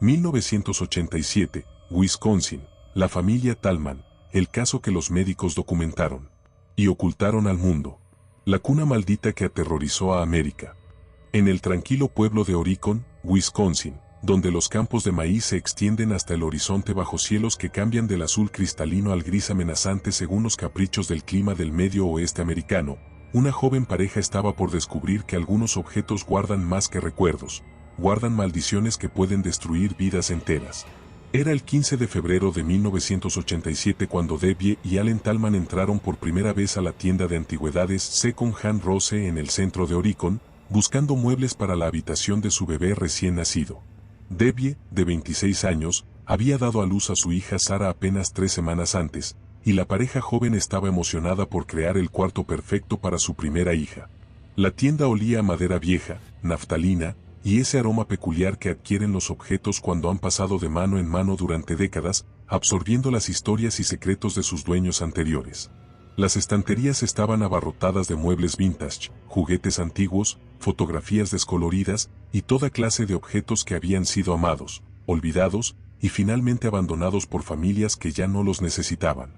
1987, Wisconsin, la familia Tallman, el caso que los médicos documentaron y ocultaron al mundo. La cuna maldita que aterrorizó a América. En el tranquilo pueblo de Oricon, Wisconsin, donde los campos de maíz se extienden hasta el horizonte bajo cielos que cambian del azul cristalino al gris amenazante según los caprichos del clima del medio oeste americano, una joven pareja estaba por descubrir que algunos objetos guardan más que recuerdos, guardan maldiciones que pueden destruir vidas enteras. Era el 15 de febrero de 1987 cuando Debbie y Allen Tallman entraron por primera vez a la tienda de antigüedades Second Hand Rose en el centro de Oricon, buscando muebles para la habitación de su bebé recién nacido. Debbie, de 26 años, había dado a luz a su hija Sara apenas 3 semanas antes, y la pareja joven estaba emocionada por crear el cuarto perfecto para su primera hija. La tienda olía a madera vieja, naftalina, y ese aroma peculiar que adquieren los objetos cuando han pasado de mano en mano durante décadas, absorbiendo las historias y secretos de sus dueños anteriores. Las estanterías estaban abarrotadas de muebles vintage, juguetes antiguos, fotografías descoloridas y toda clase de objetos que habían sido amados, olvidados y finalmente abandonados por familias que ya no los necesitaban.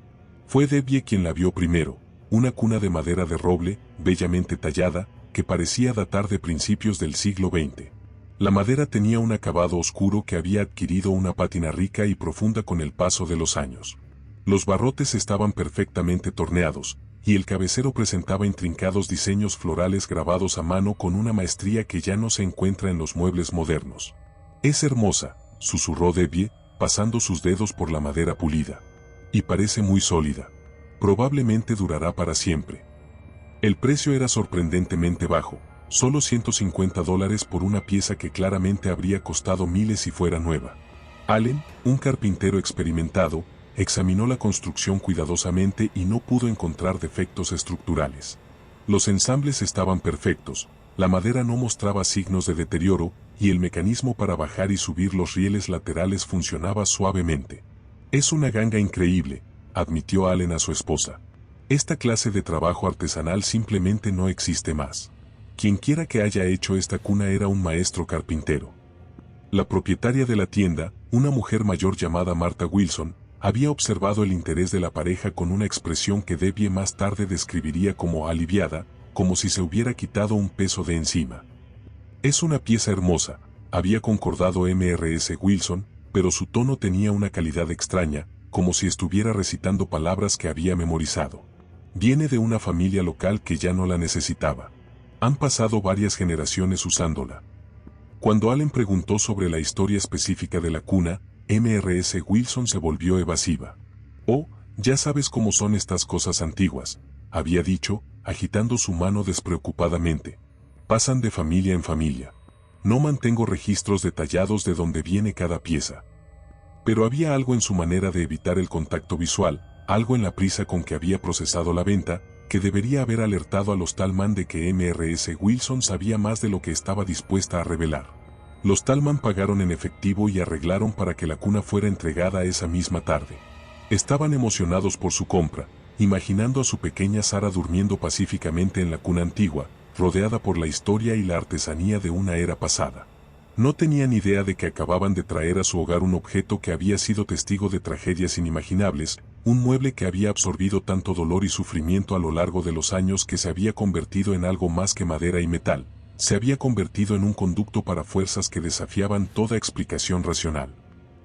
Fue Debbie quien la vio primero, una cuna de madera de roble, bellamente tallada, que parecía datar de principios del siglo XX. La madera tenía un acabado oscuro que había adquirido una pátina rica y profunda con el paso de los años. Los barrotes estaban perfectamente torneados, y el cabecero presentaba intrincados diseños florales grabados a mano con una maestría que ya no se encuentra en los muebles modernos. «Es hermosa», susurró Debbie, pasando sus dedos por la madera pulida. «Y parece muy sólida. Probablemente durará para siempre». El precio era sorprendentemente bajo, solo $150 por una pieza que claramente habría costado miles si fuera nueva. Allen, un carpintero experimentado, examinó la construcción cuidadosamente y no pudo encontrar defectos estructurales. Los ensambles estaban perfectos, la madera no mostraba signos de deterioro y el mecanismo para bajar y subir los rieles laterales funcionaba suavemente. «Es una ganga increíble», admitió Allen a su esposa. «Esta clase de trabajo artesanal simplemente no existe más». Quienquiera que haya hecho esta cuna era un maestro carpintero. La propietaria de la tienda, una mujer mayor llamada Martha Wilson, había observado el interés de la pareja con una expresión que Debbie más tarde describiría como aliviada, como si se hubiera quitado un peso de encima. «Es una pieza hermosa», había concordado Mrs. Wilson, pero su tono tenía una calidad extraña, como si estuviera recitando palabras que había memorizado. «Viene de una familia local que ya no la necesitaba. Han pasado varias generaciones usándola». Cuando Allen preguntó sobre la historia específica de la cuna, Mrs. Wilson se volvió evasiva. «Oh, ya sabes cómo son estas cosas antiguas», había dicho, agitando su mano despreocupadamente. «Pasan de familia en familia. No mantengo registros detallados de dónde viene cada pieza». Pero había algo en su manera de evitar el contacto visual, algo en la prisa con que había procesado la venta, que debería haber alertado a los Tallman de que Mrs. Wilson sabía más de lo que estaba dispuesta a revelar. Los Tallman pagaron en efectivo y arreglaron para que la cuna fuera entregada esa misma tarde. Estaban emocionados por su compra, imaginando a su pequeña Sara durmiendo pacíficamente en la cuna antigua, rodeada por la historia y la artesanía de una era pasada. No tenían idea de que acababan de traer a su hogar un objeto que había sido testigo de tragedias inimaginables, un mueble que había absorbido tanto dolor y sufrimiento a lo largo de los años que se había convertido en algo más que madera y metal. Se había convertido en un conducto para fuerzas que desafiaban toda explicación racional.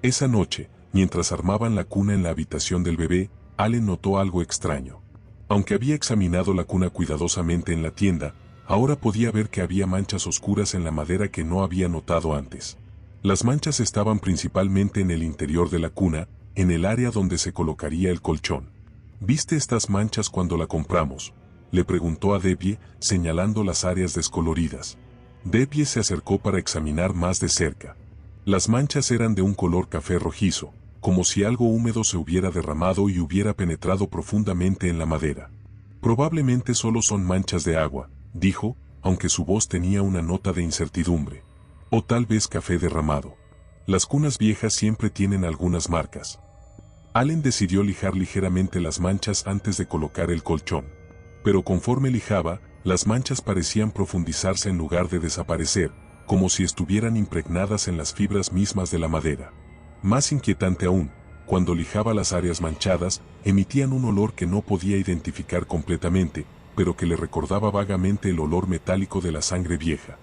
Esa noche, mientras armaban la cuna en la habitación del bebé, Allen notó algo extraño. Aunque había examinado la cuna cuidadosamente en la tienda, ahora podía ver que había manchas oscuras en la madera que no había notado antes. Las manchas estaban principalmente en el interior de la cuna, en el área donde se colocaría el colchón. «¿Viste estas manchas cuando la compramos?», le preguntó a Debbie, señalando las áreas descoloridas. Debbie se acercó para examinar más de cerca. Las manchas eran de un color café rojizo, como si algo húmedo se hubiera derramado y hubiera penetrado profundamente en la madera. «Probablemente solo son manchas de agua», dijo, aunque su voz tenía una nota de incertidumbre. «O tal vez café derramado. Las cunas viejas siempre tienen algunas marcas». Allen decidió lijar ligeramente las manchas antes de colocar el colchón. Pero conforme lijaba, las manchas parecían profundizarse en lugar de desaparecer, como si estuvieran impregnadas en las fibras mismas de la madera. Más inquietante aún, cuando lijaba las áreas manchadas, emitían un olor que no podía identificar completamente, pero que le recordaba vagamente el olor metálico de la sangre vieja.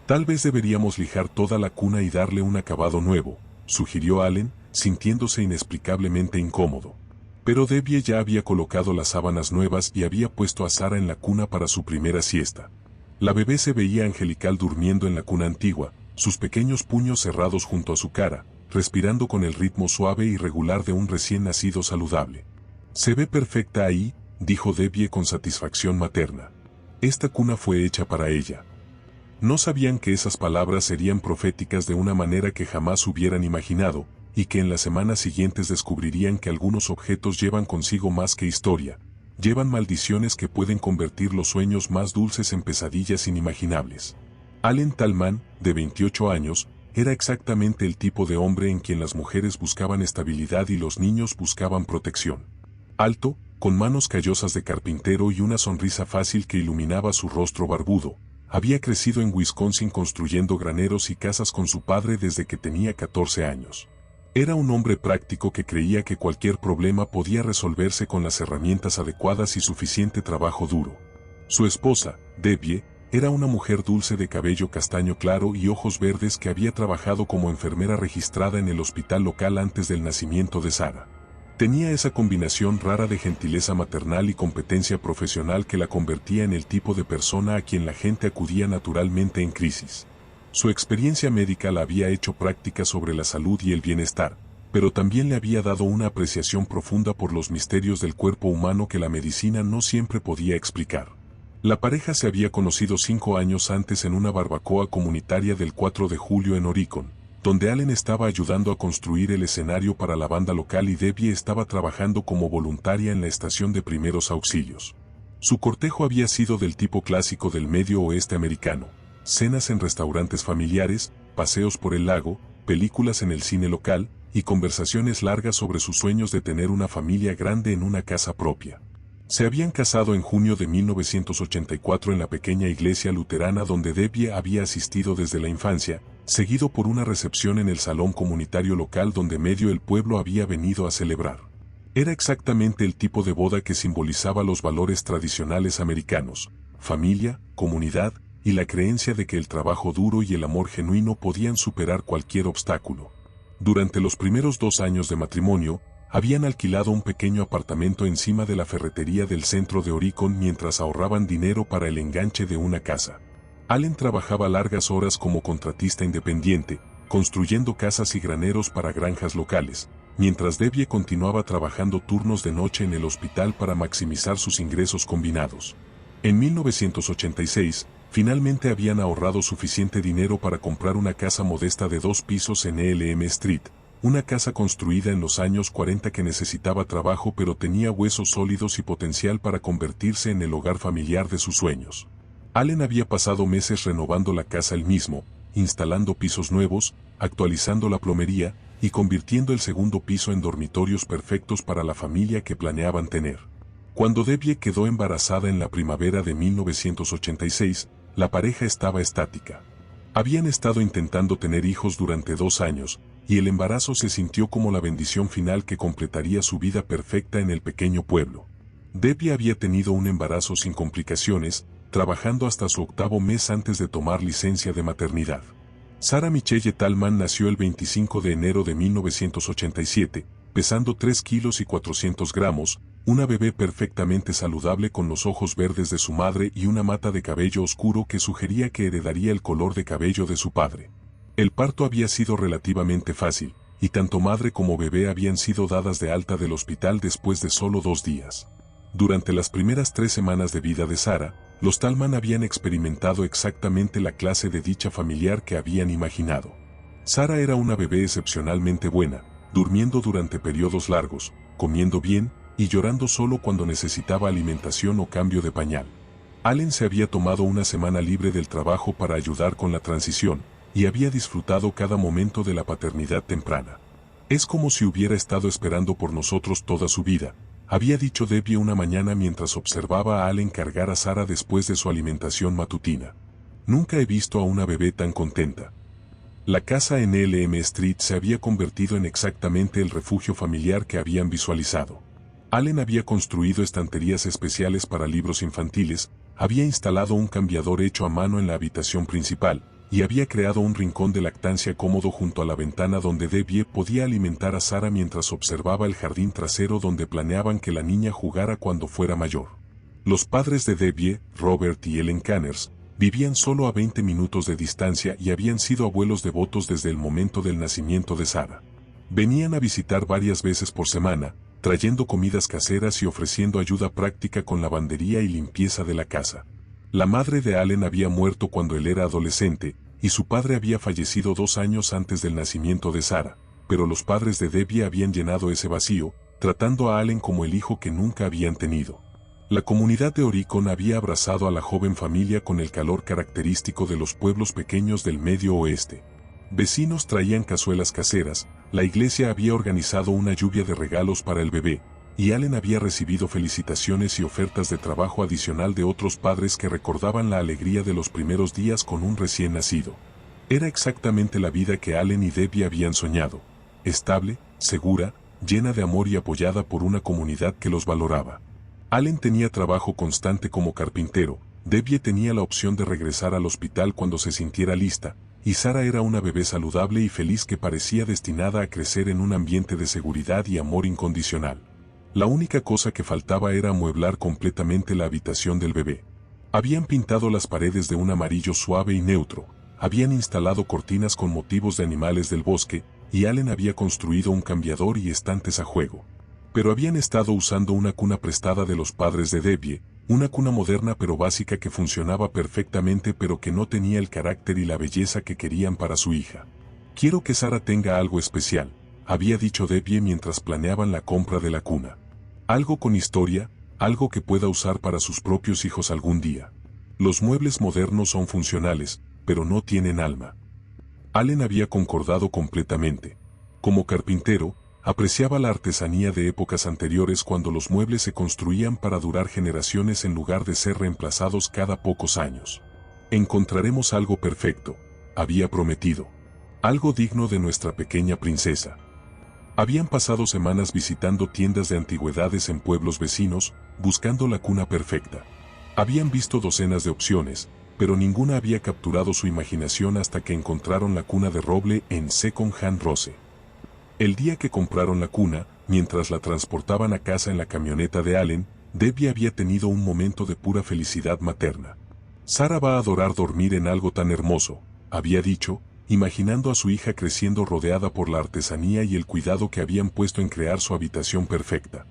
Tal vez deberíamos lijar toda la cuna y darle un acabado nuevo, sugirió Allen, sintiéndose inexplicablemente incómodo. Pero Debbie ya había colocado las sábanas nuevas y había puesto a Sarah en la cuna para su primera siesta. La bebé se veía angelical durmiendo en la cuna antigua, sus pequeños puños cerrados junto a su cara, respirando con el ritmo suave y regular de un recién nacido saludable. «Se ve perfecta ahí», dijo Debbie con satisfacción materna. «Esta cuna fue hecha para ella». No sabían que esas palabras serían proféticas de una manera que jamás hubieran imaginado, y que en las semanas siguientes descubrirían que algunos objetos llevan consigo más que historia, llevan maldiciones que pueden convertir los sueños más dulces en pesadillas inimaginables. Allen Tallman, de 28 años, era exactamente el tipo de hombre en quien las mujeres buscaban estabilidad y los niños buscaban protección. Alto, con manos callosas de carpintero y una sonrisa fácil que iluminaba su rostro barbudo, había crecido en Wisconsin construyendo graneros y casas con su padre desde que tenía 14 años. Era un hombre práctico que creía que cualquier problema podía resolverse con las herramientas adecuadas y suficiente trabajo duro. Su esposa, Debbie, era una mujer dulce de cabello castaño claro y ojos verdes que había trabajado como enfermera registrada en el hospital local antes del nacimiento de Sarah. Tenía esa combinación rara de gentileza maternal y competencia profesional que la convertía en el tipo de persona a quien la gente acudía naturalmente en crisis. Su experiencia médica la había hecho práctica sobre la salud y el bienestar, pero también le había dado una apreciación profunda por los misterios del cuerpo humano que la medicina no siempre podía explicar. La pareja se había conocido 5 años antes en una barbacoa comunitaria del 4 de julio en Oricon, donde Allen estaba ayudando a construir el escenario para la banda local y Debbie estaba trabajando como voluntaria en la estación de primeros auxilios. Su cortejo había sido del tipo clásico del medio oeste americano: cenas en restaurantes familiares, paseos por el lago, películas en el cine local, y conversaciones largas sobre sus sueños de tener una familia grande en una casa propia. Se habían casado en junio de 1984 en la pequeña iglesia luterana donde Debbie había asistido desde la infancia, seguido por una recepción en el salón comunitario local donde medio el pueblo había venido a celebrar. Era exactamente el tipo de boda que simbolizaba los valores tradicionales americanos: familia, comunidad, y la creencia de que el trabajo duro y el amor genuino podían superar cualquier obstáculo. Durante los primeros 2 años de matrimonio, habían alquilado un pequeño apartamento encima de la ferretería del centro de Oricon mientras ahorraban dinero para el enganche de una casa. Allen trabajaba largas horas como contratista independiente, construyendo casas y graneros para granjas locales, mientras Debbie continuaba trabajando turnos de noche en el hospital para maximizar sus ingresos combinados. En 1986, finalmente habían ahorrado suficiente dinero para comprar una casa modesta de 2 pisos en Elm Street, una casa construida en los años 40 que necesitaba trabajo pero tenía huesos sólidos y potencial para convertirse en el hogar familiar de sus sueños. Allen había pasado meses renovando la casa él mismo, instalando pisos nuevos, actualizando la plomería y convirtiendo el segundo piso en dormitorios perfectos para la familia que planeaban tener. Cuando Debbie quedó embarazada en la primavera de 1986, la pareja estaba estática. Habían estado intentando tener hijos durante 2 años, y el embarazo se sintió como la bendición final que completaría su vida perfecta en el pequeño pueblo. Debbie había tenido un embarazo sin complicaciones, trabajando hasta su 8º mes antes de tomar licencia de maternidad. Sarah Michelle Tallman nació el 25 de enero de 1987, pesando 3 kilos y 400 gramos, una bebé perfectamente saludable con los ojos verdes de su madre y una mata de cabello oscuro que sugería que heredaría el color de cabello de su padre. El parto había sido relativamente fácil, y tanto madre como bebé habían sido dadas de alta del hospital después de solo 2 días. Durante las primeras 3 semanas de vida de Sarah, los Tallman habían experimentado exactamente la clase de dicha familiar que habían imaginado. Sarah era una bebé excepcionalmente buena, durmiendo durante periodos largos, comiendo bien, y llorando solo cuando necesitaba alimentación o cambio de pañal. Allen se había tomado una semana libre del trabajo para ayudar con la transición, y había disfrutado cada momento de la paternidad temprana. Es como si hubiera estado esperando por nosotros toda su vida, había dicho Debbie una mañana mientras observaba a Allen cargar a Sarah después de su alimentación matutina. Nunca he visto a una bebé tan contenta. La casa en Elm Street se había convertido en exactamente el refugio familiar que habían visualizado. Allen había construido estanterías especiales para libros infantiles, había instalado un cambiador hecho a mano en la habitación principal, y había creado un rincón de lactancia cómodo junto a la ventana donde Debbie podía alimentar a Sarah mientras observaba el jardín trasero donde planeaban que la niña jugara cuando fuera mayor. Los padres de Debbie, Robert y Ellen Canners, vivían solo a 20 minutos de distancia y habían sido abuelos devotos desde el momento del nacimiento de Sarah. Venían a visitar varias veces por semana, trayendo comidas caseras y ofreciendo ayuda práctica con lavandería y limpieza de la casa. La madre de Allen había muerto cuando él era adolescente, y su padre había fallecido 2 años antes del nacimiento de Sarah, pero los padres de Debbie habían llenado ese vacío, tratando a Allen como el hijo que nunca habían tenido. La comunidad de Oricon había abrazado a la joven familia con el calor característico de los pueblos pequeños del Medio Oeste. Vecinos traían cazuelas caseras, la iglesia había organizado una lluvia de regalos para el bebé, y Allen había recibido felicitaciones y ofertas de trabajo adicional de otros padres que recordaban la alegría de los primeros días con un recién nacido. Era exactamente la vida que Allen y Debbie habían soñado, estable, segura, llena de amor y apoyada por una comunidad que los valoraba. Allen tenía trabajo constante como carpintero, Debbie tenía la opción de regresar al hospital cuando se sintiera lista, y Sarah era una bebé saludable y feliz que parecía destinada a crecer en un ambiente de seguridad y amor incondicional. La única cosa que faltaba era amueblar completamente la habitación del bebé. Habían pintado las paredes de un amarillo suave y neutro, habían instalado cortinas con motivos de animales del bosque, y Allen había construido un cambiador y estantes a juego. Pero habían estado usando una cuna prestada de los padres de Debbie, una cuna moderna pero básica que funcionaba perfectamente pero que no tenía el carácter y la belleza que querían para su hija. Quiero que Sarah tenga algo especial, había dicho Debbie mientras planeaban la compra de la cuna. Algo con historia, algo que pueda usar para sus propios hijos algún día. Los muebles modernos son funcionales, pero no tienen alma. Allen había concordado completamente. Como carpintero, apreciaba la artesanía de épocas anteriores cuando los muebles se construían para durar generaciones en lugar de ser reemplazados cada pocos años. Encontraremos algo perfecto, había prometido. Algo digno de nuestra pequeña princesa. Habían pasado semanas visitando tiendas de antigüedades en pueblos vecinos, buscando la cuna perfecta. Habían visto docenas de opciones, pero ninguna había capturado su imaginación hasta que encontraron la cuna de roble en Second Hand Rose. El día que compraron la cuna, mientras la transportaban a casa en la camioneta de Allen, Debbie había tenido un momento de pura felicidad materna. Sarah va a adorar dormir en algo tan hermoso, había dicho, imaginando a su hija creciendo rodeada por la artesanía y el cuidado que habían puesto en crear su habitación perfecta.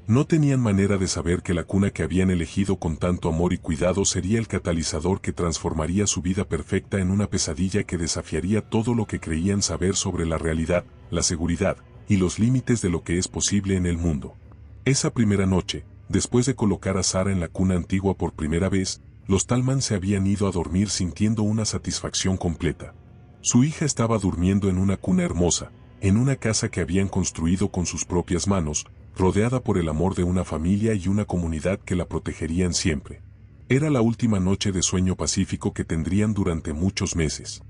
No tenían manera de saber que la cuna que habían elegido con tanto amor y cuidado sería el catalizador que transformaría su vida perfecta en una pesadilla que desafiaría todo lo que creían saber sobre la realidad, la seguridad y los límites de lo que es posible en el mundo. Esa primera noche, después de colocar a Sarah en la cuna antigua por primera vez, los Tallman se habían ido a dormir sintiendo una satisfacción completa. Su hija estaba durmiendo en una cuna hermosa, en una casa que habían construido con sus propias manos, rodeada por el amor de una familia y una comunidad que la protegerían siempre. Era la última noche de sueño pacífico que tendrían durante muchos meses.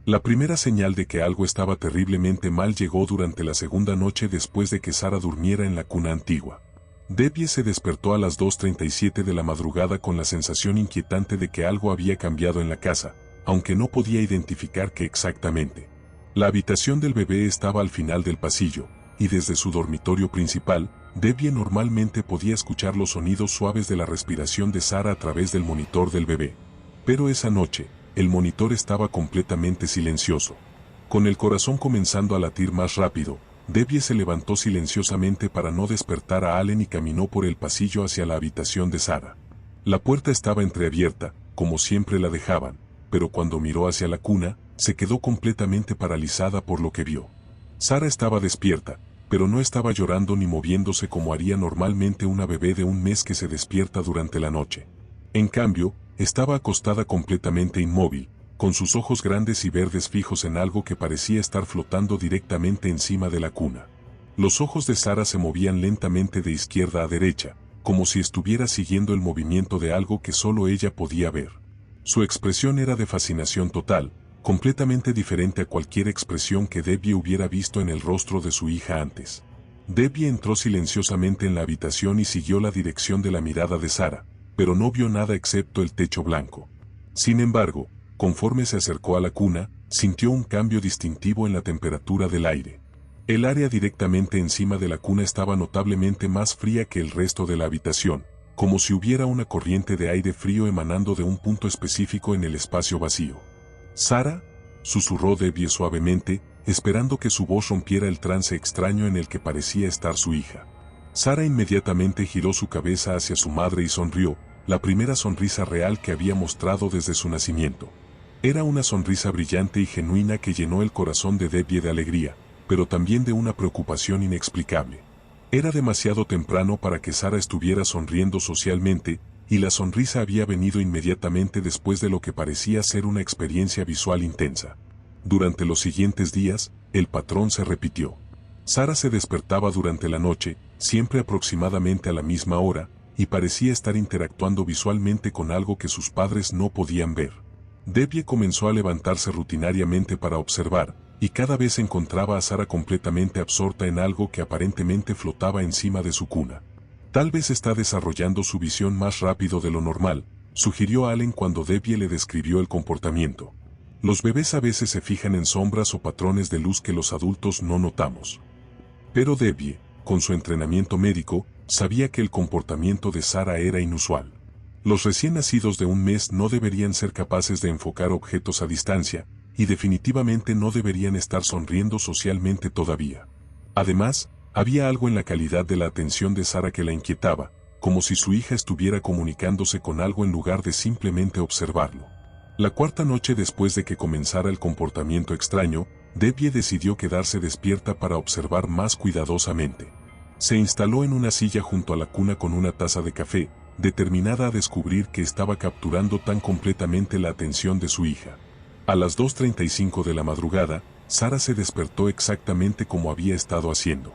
La primera señal de que algo estaba terriblemente mal llegó durante la segunda noche después de que Sarah durmiera en la cuna antigua. Debbie se despertó a las 2:37 de la madrugada con la sensación inquietante de que algo había cambiado en la casa, aunque no podía identificar qué exactamente. La habitación del bebé estaba al final del pasillo, y desde su dormitorio principal, Debbie normalmente podía escuchar los sonidos suaves de la respiración de Sarah a través del monitor del bebé. Pero esa noche, el monitor estaba completamente silencioso. Con el corazón comenzando a latir más rápido, Debbie se levantó silenciosamente para no despertar a Allen y caminó por el pasillo hacia la habitación de Sarah. La puerta estaba entreabierta, como siempre la dejaban, pero cuando miró hacia la cuna, se quedó completamente paralizada por lo que vio. Sarah estaba despierta, pero no estaba llorando ni moviéndose como haría normalmente una bebé de un mes que se despierta durante la noche. En cambio, estaba acostada completamente inmóvil, con sus ojos grandes y verdes fijos en algo que parecía estar flotando directamente encima de la cuna. Los ojos de Sarah se movían lentamente de izquierda a derecha, como si estuviera siguiendo el movimiento de algo que solo ella podía ver. Su expresión era de fascinación total, completamente diferente a cualquier expresión que Debbie hubiera visto en el rostro de su hija antes. Debbie entró silenciosamente en la habitación y siguió la dirección de la mirada de Sara, pero no vio nada excepto el techo blanco. Sin embargo, conforme se acercó a la cuna, sintió un cambio distintivo en la temperatura del aire. El área directamente encima de la cuna estaba notablemente más fría que el resto de la habitación, como si hubiera una corriente de aire frío emanando de un punto específico en el espacio vacío. «Sara», susurró Debbie suavemente, esperando que su voz rompiera el trance extraño en el que parecía estar su hija. Sara inmediatamente giró su cabeza hacia su madre y sonrió, la primera sonrisa real que había mostrado desde su nacimiento. Era una sonrisa brillante y genuina que llenó el corazón de Debbie de alegría, pero también de una preocupación inexplicable. Era demasiado temprano para que Sara estuviera sonriendo socialmente, y la sonrisa había venido inmediatamente después de lo que parecía ser una experiencia visual intensa. Durante los siguientes días, el patrón se repitió. Sara se despertaba durante la noche, siempre aproximadamente a la misma hora, y parecía estar interactuando visualmente con algo que sus padres no podían ver. Debbie comenzó a levantarse rutinariamente para observar, y cada vez encontraba a Sara completamente absorta en algo que aparentemente flotaba encima de su cuna. Tal vez está desarrollando su visión más rápido de lo normal, sugirió Allen cuando Debbie le describió el comportamiento. Los bebés a veces se fijan en sombras o patrones de luz que los adultos no notamos. Pero Debbie, con su entrenamiento médico, sabía que el comportamiento de Sara era inusual. Los recién nacidos de un mes no deberían ser capaces de enfocar objetos a distancia, y definitivamente no deberían estar sonriendo socialmente todavía. Además, había algo en la calidad de la atención de Sara que la inquietaba, como si su hija estuviera comunicándose con algo en lugar de simplemente observarlo. La cuarta noche después de que comenzara el comportamiento extraño, Debbie decidió quedarse despierta para observar más cuidadosamente. Se instaló en una silla junto a la cuna con una taza de café, determinada a descubrir que estaba capturando tan completamente la atención de su hija. A las 2:35 de la madrugada, Sara se despertó exactamente como había estado haciendo.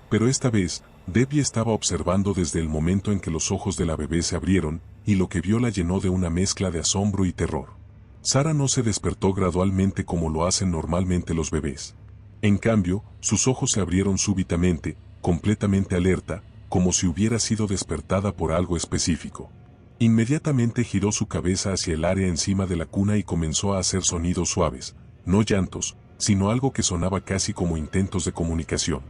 Pero esta vez, Debbie estaba observando desde el momento en que los ojos de la bebé se abrieron, y lo que vio la llenó de una mezcla de asombro y terror. Sara no se despertó gradualmente como lo hacen normalmente los bebés. En cambio, sus ojos se abrieron súbitamente, completamente alerta, como si hubiera sido despertada por algo específico. Inmediatamente giró su cabeza hacia el área encima de la cuna y comenzó a hacer sonidos suaves, no llantos, sino algo que sonaba casi como intentos de comunicación.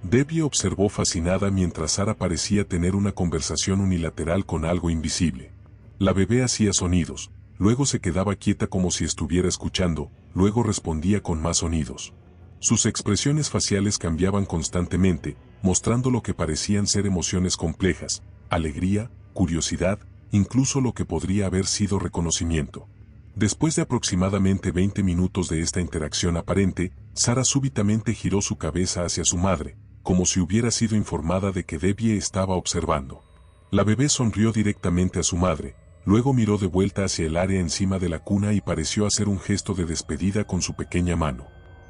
Debbie observó fascinada mientras Sara parecía tener una conversación unilateral con algo invisible. La bebé hacía sonidos, luego se quedaba quieta como si estuviera escuchando, luego respondía con más sonidos. Sus expresiones faciales cambiaban constantemente, mostrando lo que parecían ser emociones complejas, alegría, curiosidad, incluso lo que podría haber sido reconocimiento. Después de aproximadamente 20 minutos de esta interacción aparente, Sara súbitamente giró su cabeza hacia su madre, como si hubiera sido informada de que Debbie estaba observando. La bebé sonrió directamente a su madre, luego miró de vuelta hacia el área encima de la cuna y pareció hacer un gesto de despedida con su pequeña mano.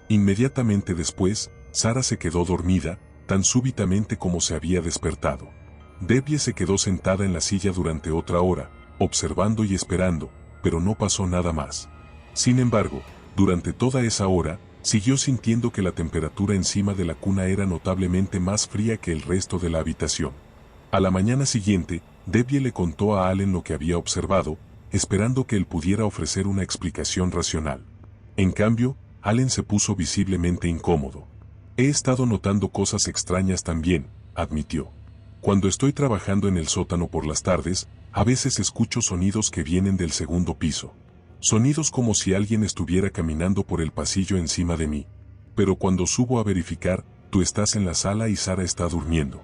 Inmediatamente después, Sara se quedó dormida, tan súbitamente como se había despertado. Debbie se quedó sentada en la silla durante otra hora, observando y esperando, pero no pasó nada más. Sin embargo, durante toda esa hora, siguió sintiendo que la temperatura encima de la cuna era notablemente más fría que el resto de la habitación. A la mañana siguiente, Debbie le contó a Allen lo que había observado, esperando que él pudiera ofrecer una explicación racional. En cambio, Allen se puso visiblemente incómodo. He estado notando cosas extrañas también, admitió. Cuando estoy trabajando en el sótano por las tardes, a veces escucho sonidos que vienen del segundo piso. Sonidos como si alguien estuviera caminando por el pasillo encima de mí. Pero cuando subo a verificar, tú estás en la sala y Sara está durmiendo.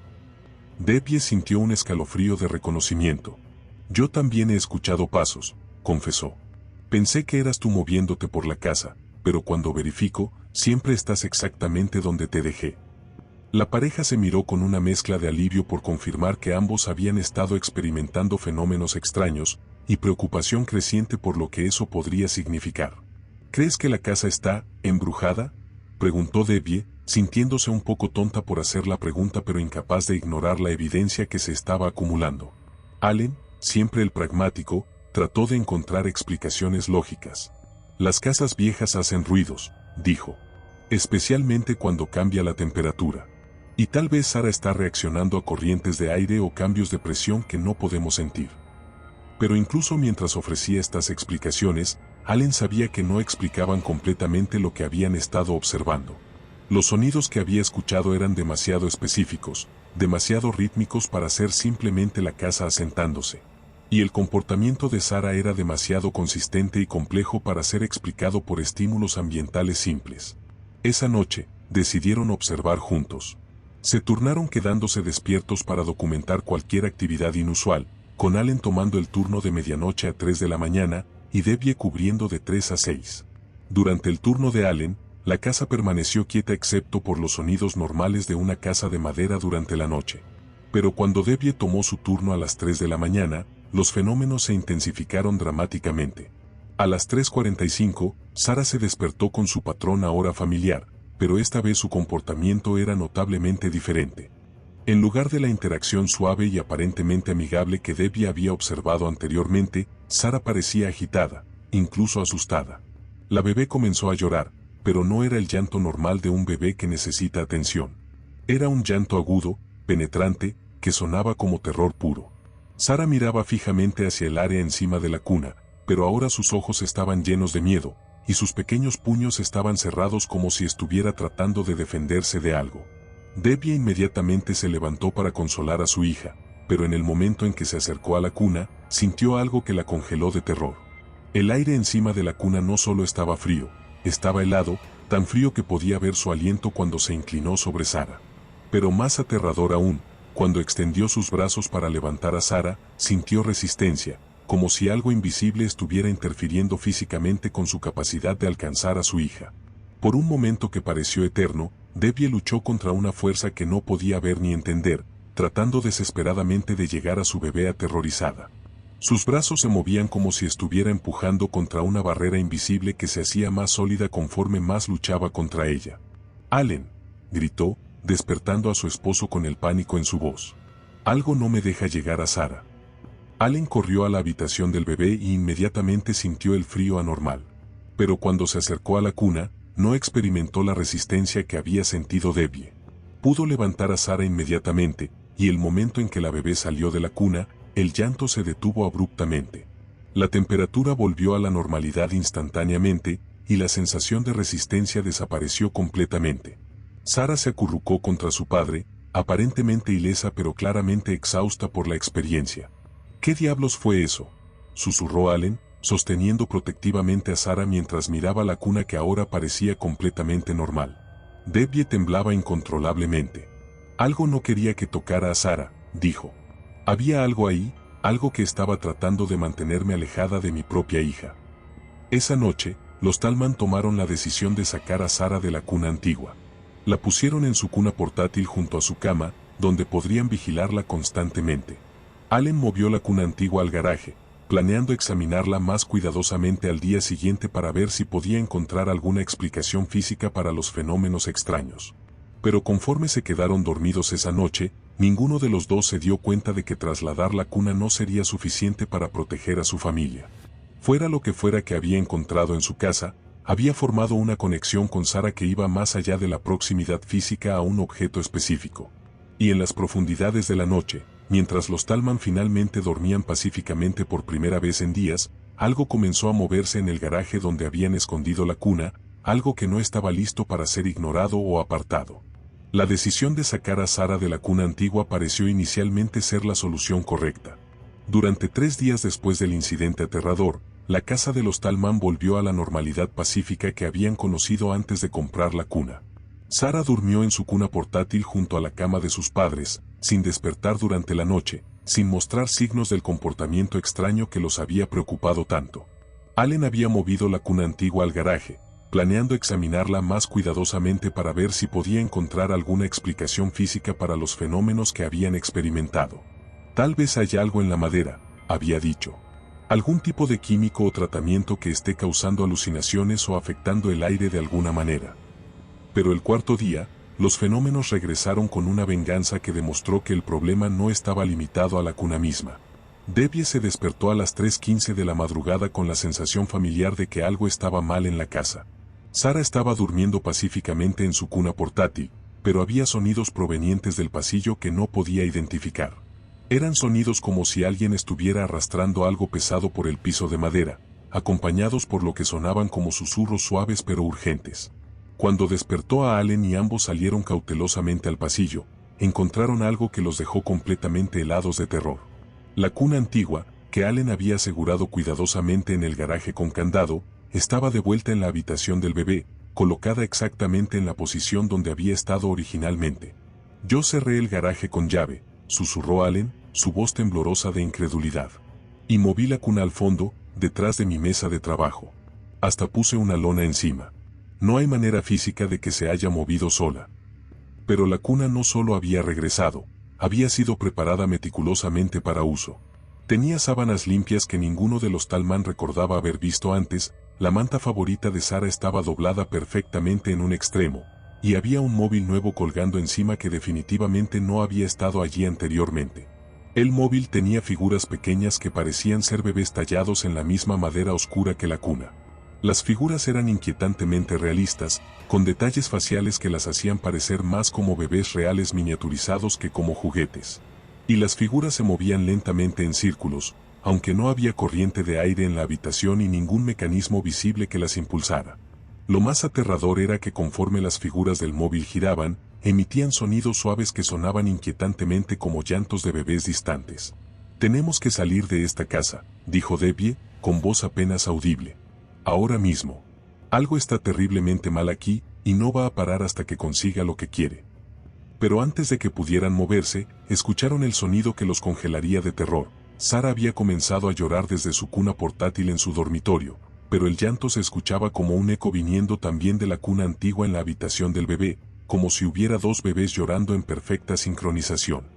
Debbie sintió un escalofrío de reconocimiento. Yo también he escuchado pasos, confesó. Pensé que eras tú moviéndote por la casa, pero cuando verifico, siempre estás exactamente donde te dejé. La pareja se miró con una mezcla de alivio por confirmar que ambos habían estado experimentando fenómenos extraños, y preocupación creciente por lo que eso podría significar. ¿Crees que la casa está embrujada?, preguntó Debbie, sintiéndose un poco tonta por hacer la pregunta pero incapaz de ignorar la evidencia que se estaba acumulando. Allen, siempre el pragmático, trató de encontrar explicaciones lógicas. Las casas viejas hacen ruidos, dijo. Especialmente cuando cambia la temperatura. Y tal vez Sara está reaccionando a corrientes de aire o cambios de presión que no podemos sentir. Pero incluso mientras ofrecía estas explicaciones, Allen sabía que no explicaban completamente lo que habían estado observando. Los sonidos que había escuchado eran demasiado específicos, demasiado rítmicos para ser simplemente la casa asentándose. Y el comportamiento de Sara era demasiado consistente y complejo para ser explicado por estímulos ambientales simples. Esa noche, decidieron observar juntos. Se turnaron quedándose despiertos para documentar cualquier actividad inusual, con Allen tomando el turno de medianoche a 3 de la mañana y Debbie cubriendo de 3 a 6. Durante el turno de Allen, la casa permaneció quieta excepto por los sonidos normales de una casa de madera durante la noche. Pero cuando Debbie tomó su turno a las 3 de la mañana, los fenómenos se intensificaron dramáticamente. A las 3:45, Sara se despertó con su patrón ahora familiar, pero esta vez su comportamiento era notablemente diferente. En lugar de la interacción suave y aparentemente amigable que Debbie había observado anteriormente, Sara parecía agitada, incluso asustada. La bebé comenzó a llorar, pero no era el llanto normal de un bebé que necesita atención. Era un llanto agudo, penetrante, que sonaba como terror puro. Sara miraba fijamente hacia el área encima de la cuna, pero ahora sus ojos estaban llenos de miedo, y sus pequeños puños estaban cerrados como si estuviera tratando de defenderse de algo. Debbie inmediatamente se levantó para consolar a su hija, pero en el momento en que se acercó a la cuna, sintió algo que la congeló de terror. El aire encima de la cuna no solo estaba frío, estaba helado, tan frío que podía ver su aliento cuando se inclinó sobre Sara. Pero más aterrador aún, cuando extendió sus brazos para levantar a Sara, sintió resistencia, como si algo invisible estuviera interfiriendo físicamente con su capacidad de alcanzar a su hija. Por un momento que pareció eterno, Debbie luchó contra una fuerza que no podía ver ni entender, tratando desesperadamente de llegar a su bebé aterrorizada. Sus brazos se movían como si estuviera empujando contra una barrera invisible que se hacía más sólida conforme más luchaba contra ella. «Allen», gritó, despertando a su esposo con el pánico en su voz. «Algo no me deja llegar a Sara». Allen corrió a la habitación del bebé y inmediatamente sintió el frío anormal. Pero cuando se acercó a la cuna, no experimentó la resistencia que había sentido Debbie. Pudo levantar a Sara inmediatamente, y el momento en que la bebé salió de la cuna, el llanto se detuvo abruptamente. La temperatura volvió a la normalidad instantáneamente, y la sensación de resistencia desapareció completamente. Sara se acurrucó contra su padre, aparentemente ilesa pero claramente exhausta por la experiencia. «¿Qué diablos fue eso?», susurró Allen, sosteniendo protectivamente a Sara mientras miraba la cuna que ahora parecía completamente normal. Debbie temblaba incontrolablemente. «Algo no quería que tocara a Sara», dijo. «Había algo ahí, algo que estaba tratando de mantenerme alejada de mi propia hija». Esa noche, los Tallman tomaron la decisión de sacar a Sara de la cuna antigua. La pusieron en su cuna portátil junto a su cama, donde podrían vigilarla constantemente. Allen movió la cuna antigua al garaje, planeando examinarla más cuidadosamente al día siguiente para ver si podía encontrar alguna explicación física para los fenómenos extraños. Pero conforme se quedaron dormidos esa noche, ninguno de los dos se dio cuenta de que trasladar la cuna no sería suficiente para proteger a su familia. Fuera lo que fuera que había encontrado en su casa, había formado una conexión con Sara que iba más allá de la proximidad física a un objeto específico. Y en las profundidades de la noche, mientras los Tallman finalmente dormían pacíficamente por primera vez en días, algo comenzó a moverse en el garaje donde habían escondido la cuna, algo que no estaba listo para ser ignorado o apartado. La decisión de sacar a Sara de la cuna antigua pareció inicialmente ser la solución correcta. Durante 3 días después del incidente aterrador, la casa de los Tallman volvió a la normalidad pacífica que habían conocido antes de comprar la cuna. Sara durmió en su cuna portátil junto a la cama de sus padres, sin despertar durante la noche, sin mostrar signos del comportamiento extraño que los había preocupado tanto. Allen había movido la cuna antigua al garaje, planeando examinarla más cuidadosamente para ver si podía encontrar alguna explicación física para los fenómenos que habían experimentado. «Tal vez haya algo en la madera», había dicho. «Algún tipo de químico o tratamiento que esté causando alucinaciones o afectando el aire de alguna manera». Pero el cuarto día, los fenómenos regresaron con una venganza que demostró que el problema no estaba limitado a la cuna misma. Debbie se despertó a las 3:15 de la madrugada con la sensación familiar de que algo estaba mal en la casa. Sara estaba durmiendo pacíficamente en su cuna portátil, pero había sonidos provenientes del pasillo que no podía identificar. Eran sonidos como si alguien estuviera arrastrando algo pesado por el piso de madera, acompañados por lo que sonaban como susurros suaves pero urgentes. Cuando despertó a Allen y ambos salieron cautelosamente al pasillo, encontraron algo que los dejó completamente helados de terror. La cuna antigua, que Allen había asegurado cuidadosamente en el garaje con candado, estaba de vuelta en la habitación del bebé, colocada exactamente en la posición donde había estado originalmente. Yo cerré el garaje con llave, susurró Allen, su voz temblorosa de incredulidad. Y moví la cuna al fondo, detrás de mi mesa de trabajo. Hasta puse una lona encima. No hay manera física de que se haya movido sola. Pero la cuna no solo había regresado, había sido preparada meticulosamente para uso. Tenía sábanas limpias que ninguno de los Tallman recordaba haber visto antes, la manta favorita de Sara estaba doblada perfectamente en un extremo, y había un móvil nuevo colgando encima que definitivamente no había estado allí anteriormente. El móvil tenía figuras pequeñas que parecían ser bebés tallados en la misma madera oscura que la cuna. Las figuras eran inquietantemente realistas, con detalles faciales que las hacían parecer más como bebés reales miniaturizados que como juguetes. Y las figuras se movían lentamente en círculos, aunque no había corriente de aire en la habitación y ningún mecanismo visible que las impulsara. Lo más aterrador era que conforme las figuras del móvil giraban, emitían sonidos suaves que sonaban inquietantemente como llantos de bebés distantes. «Tenemos que salir de esta casa», dijo Debbie, con voz apenas audible. «Ahora mismo. Algo está terriblemente mal aquí, y no va a parar hasta que consiga lo que quiere». Pero antes de que pudieran moverse, escucharon el sonido que los congelaría de terror. Sara había comenzado a llorar desde su cuna portátil en su dormitorio, pero el llanto se escuchaba como un eco viniendo también de la cuna antigua en la habitación del bebé, como si hubiera dos bebés llorando en perfecta sincronización.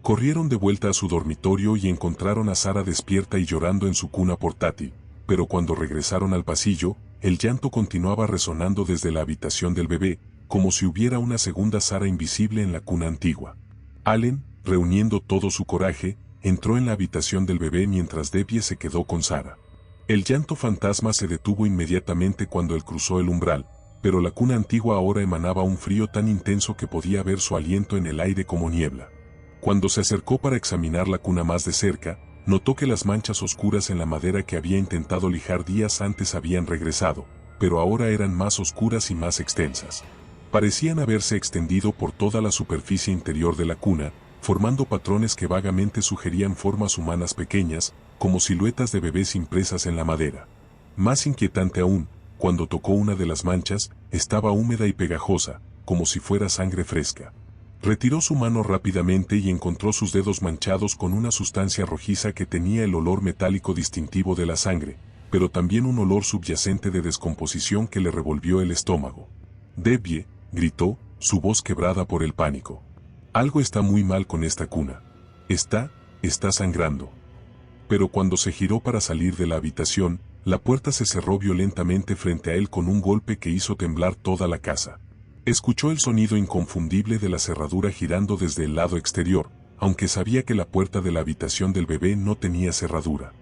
Corrieron de vuelta a su dormitorio y encontraron a Sara despierta y llorando en su cuna portátil, pero cuando regresaron al pasillo, el llanto continuaba resonando desde la habitación del bebé, como si hubiera una segunda Sara invisible en la cuna antigua. Allen, reuniendo todo su coraje, entró en la habitación del bebé mientras Debbie se quedó con Sara. El llanto fantasma se detuvo inmediatamente cuando él cruzó el umbral, pero la cuna antigua ahora emanaba un frío tan intenso que podía ver su aliento en el aire como niebla. Cuando se acercó para examinar la cuna más de cerca, notó que las manchas oscuras en la madera que había intentado lijar días antes habían regresado, pero ahora eran más oscuras y más extensas. Parecían haberse extendido por toda la superficie interior de la cuna, formando patrones que vagamente sugerían formas humanas pequeñas, como siluetas de bebés impresas en la madera. Más inquietante aún, cuando tocó una de las manchas, estaba húmeda y pegajosa, como si fuera sangre fresca. Retiró su mano rápidamente y encontró sus dedos manchados con una sustancia rojiza que tenía el olor metálico distintivo de la sangre, pero también un olor subyacente de descomposición que le revolvió el estómago. «Debbie», gritó, su voz quebrada por el pánico. «Algo está muy mal con esta cuna. Está sangrando». Pero cuando se giró para salir de la habitación, la puerta se cerró violentamente frente a él con un golpe que hizo temblar toda la casa. Escuchó el sonido inconfundible de la cerradura girando desde el lado exterior, aunque sabía que la puerta de la habitación del bebé no tenía cerradura.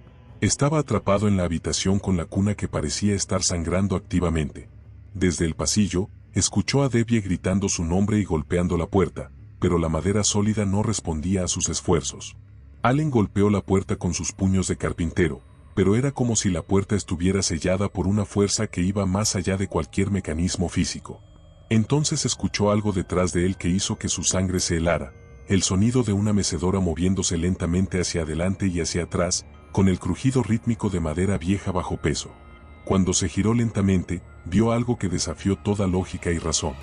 Estaba atrapado en la habitación con la cuna que parecía estar sangrando activamente. Desde el pasillo, escuchó a Debbie gritando su nombre y golpeando la puerta, pero la madera sólida no respondía a sus esfuerzos. Allen golpeó la puerta con sus puños de carpintero, pero era como si la puerta estuviera sellada por una fuerza que iba más allá de cualquier mecanismo físico. Entonces escuchó algo detrás de él que hizo que su sangre se helara, el sonido de una mecedora moviéndose lentamente hacia adelante y hacia atrás, con el crujido rítmico de madera vieja bajo peso. Cuando se giró lentamente, vio algo que desafió toda lógica y razón.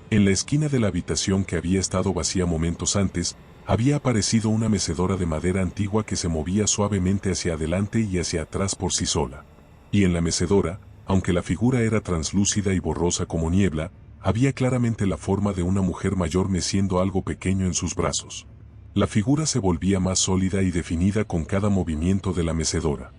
En la esquina de la habitación que había estado vacía momentos antes, había aparecido una mecedora de madera antigua que se movía suavemente hacia adelante y hacia atrás por sí sola. Y en la mecedora, aunque la figura era translúcida y borrosa como niebla, había claramente la forma de una mujer mayor meciendo algo pequeño en sus brazos. La figura se volvía más sólida y definida con cada movimiento de la mecedora.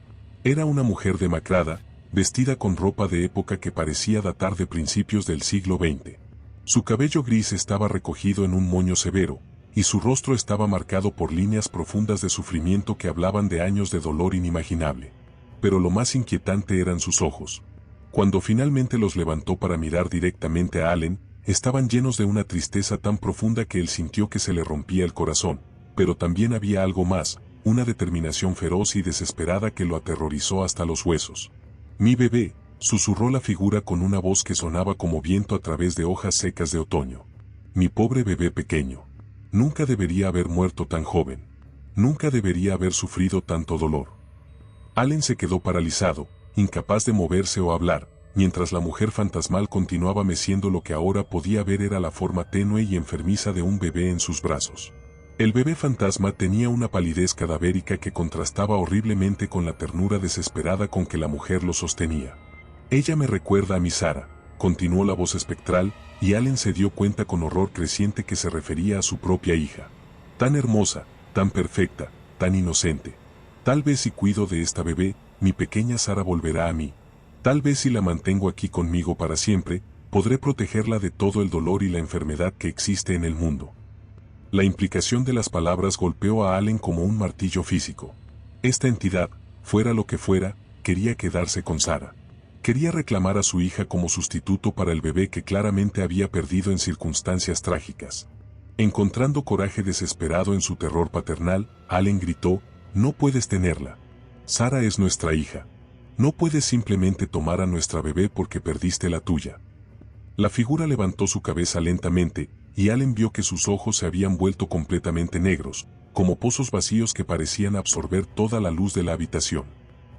Era una mujer demacrada, vestida con ropa de época que parecía datar de principios del siglo XX. Su cabello gris estaba recogido en un moño severo, y su rostro estaba marcado por líneas profundas de sufrimiento que hablaban de años de dolor inimaginable. Pero lo más inquietante eran sus ojos. Cuando finalmente los levantó para mirar directamente a Allen, estaban llenos de una tristeza tan profunda que él sintió que se le rompía el corazón, pero también había algo más, una determinación feroz y desesperada que lo aterrorizó hasta los huesos. «Mi bebé», susurró la figura con una voz que sonaba como viento a través de hojas secas de otoño. «Mi pobre bebé pequeño. Nunca debería haber muerto tan joven. Nunca debería haber sufrido tanto dolor». Allen se quedó paralizado, incapaz de moverse o hablar, mientras la mujer fantasmal continuaba meciendo lo que ahora podía ver era la forma tenue y enfermiza de un bebé en sus brazos. El bebé fantasma tenía una palidez cadavérica que contrastaba horriblemente con la ternura desesperada con que la mujer lo sostenía. «Ella me recuerda a mi Sara», continuó la voz espectral, y Allen se dio cuenta con horror creciente que se refería a su propia hija. «Tan hermosa, tan perfecta, tan inocente. Tal vez si cuido de esta bebé, mi pequeña Sara volverá a mí. Tal vez si la mantengo aquí conmigo para siempre, podré protegerla de todo el dolor y la enfermedad que existe en el mundo». La implicación de las palabras golpeó a Allen como un martillo físico. Esta entidad, fuera lo que fuera, quería quedarse con Sara. Quería reclamar a su hija como sustituto para el bebé que claramente había perdido en circunstancias trágicas. Encontrando coraje desesperado en su terror paternal, Allen gritó: «No puedes tenerla. Sara es nuestra hija. No puedes simplemente tomar a nuestra bebé porque perdiste la tuya». La figura levantó su cabeza lentamente, y Allen vio que sus ojos se habían vuelto completamente negros, como pozos vacíos que parecían absorber toda la luz de la habitación.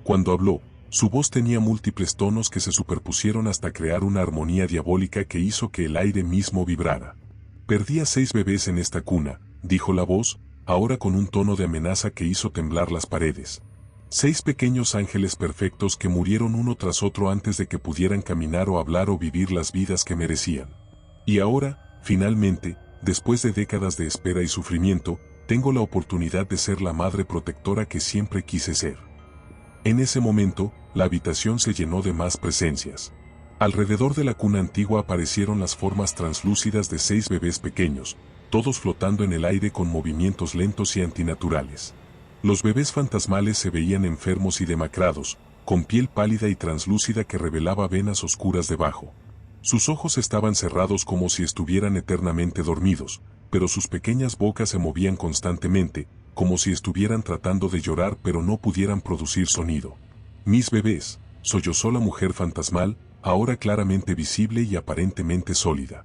Cuando habló, su voz tenía múltiples tonos que se superpusieron hasta crear una armonía diabólica que hizo que el aire mismo vibrara. «Perdí a 6 bebés en esta cuna», dijo la voz, ahora con un tono de amenaza que hizo temblar las paredes. 6 pequeños ángeles perfectos que murieron uno tras otro antes de que pudieran caminar o hablar o vivir las vidas que merecían. Y ahora, finalmente, después de décadas de espera y sufrimiento, tengo la oportunidad de ser la madre protectora que siempre quise ser. En ese momento, la habitación se llenó de más presencias. Alrededor de la cuna antigua aparecieron las formas translúcidas de 6 bebés pequeños, todos flotando en el aire con movimientos lentos y antinaturales. Los bebés fantasmales se veían enfermos y demacrados, con piel pálida y translúcida que revelaba venas oscuras debajo. Sus ojos estaban cerrados como si estuvieran eternamente dormidos, pero sus pequeñas bocas se movían constantemente, como si estuvieran tratando de llorar pero no pudieran producir sonido. «Mis bebés», sollozó la mujer fantasmal, ahora claramente visible y aparentemente sólida.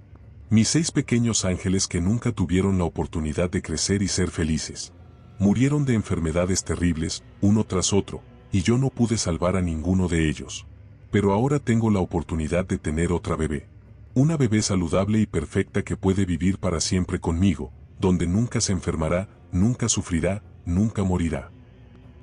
«Mis 6 pequeños ángeles que nunca tuvieron la oportunidad de crecer y ser felices. Murieron de enfermedades terribles, uno tras otro, y yo no pude salvar a ninguno de ellos. Pero ahora tengo la oportunidad de tener otra bebé. Una bebé saludable y perfecta que puede vivir para siempre conmigo, donde nunca se enfermará, nunca sufrirá, nunca morirá».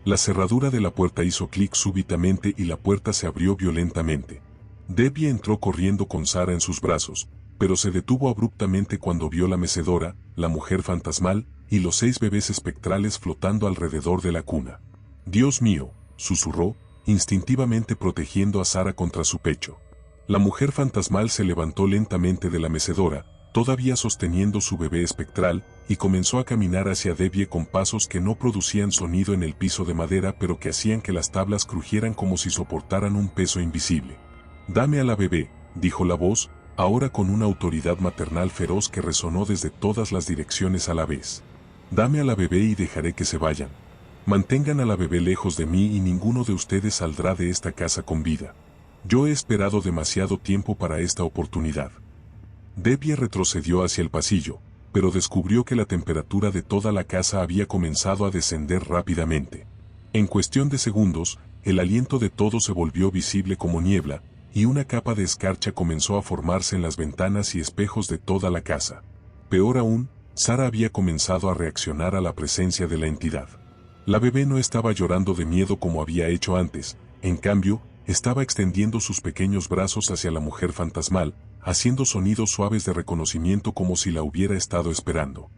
La cerradura de la puerta hizo clic súbitamente y la puerta se abrió violentamente. Debbie entró corriendo con Sara en sus brazos, pero se detuvo abruptamente cuando vio la mecedora, la mujer fantasmal, y los 6 bebés espectrales flotando alrededor de la cuna. «Dios mío», susurró, instintivamente protegiendo a Sara contra su pecho. La mujer fantasmal se levantó lentamente de la mecedora, todavía sosteniendo su bebé espectral, y comenzó a caminar hacia Debbie con pasos que no producían sonido en el piso de madera pero que hacían que las tablas crujieran como si soportaran un peso invisible. «Dame a la bebé», dijo la voz, ahora con una autoridad maternal feroz que resonó desde todas las direcciones a la vez. «Dame a la bebé y dejaré que se vayan. Mantengan a la bebé lejos de mí y ninguno de ustedes saldrá de esta casa con vida. Yo he esperado demasiado tiempo para esta oportunidad». Debbie retrocedió hacia el pasillo, pero descubrió que la temperatura de toda la casa había comenzado a descender rápidamente. En cuestión de segundos, el aliento de todos se volvió visible como niebla, y una capa de escarcha comenzó a formarse en las ventanas y espejos de toda la casa. Peor aún, Sara había comenzado a reaccionar a la presencia de la entidad. La bebé no estaba llorando de miedo como había hecho antes, en cambio, estaba extendiendo sus pequeños brazos hacia la mujer fantasmal, haciendo sonidos suaves de reconocimiento como si la hubiera estado esperando.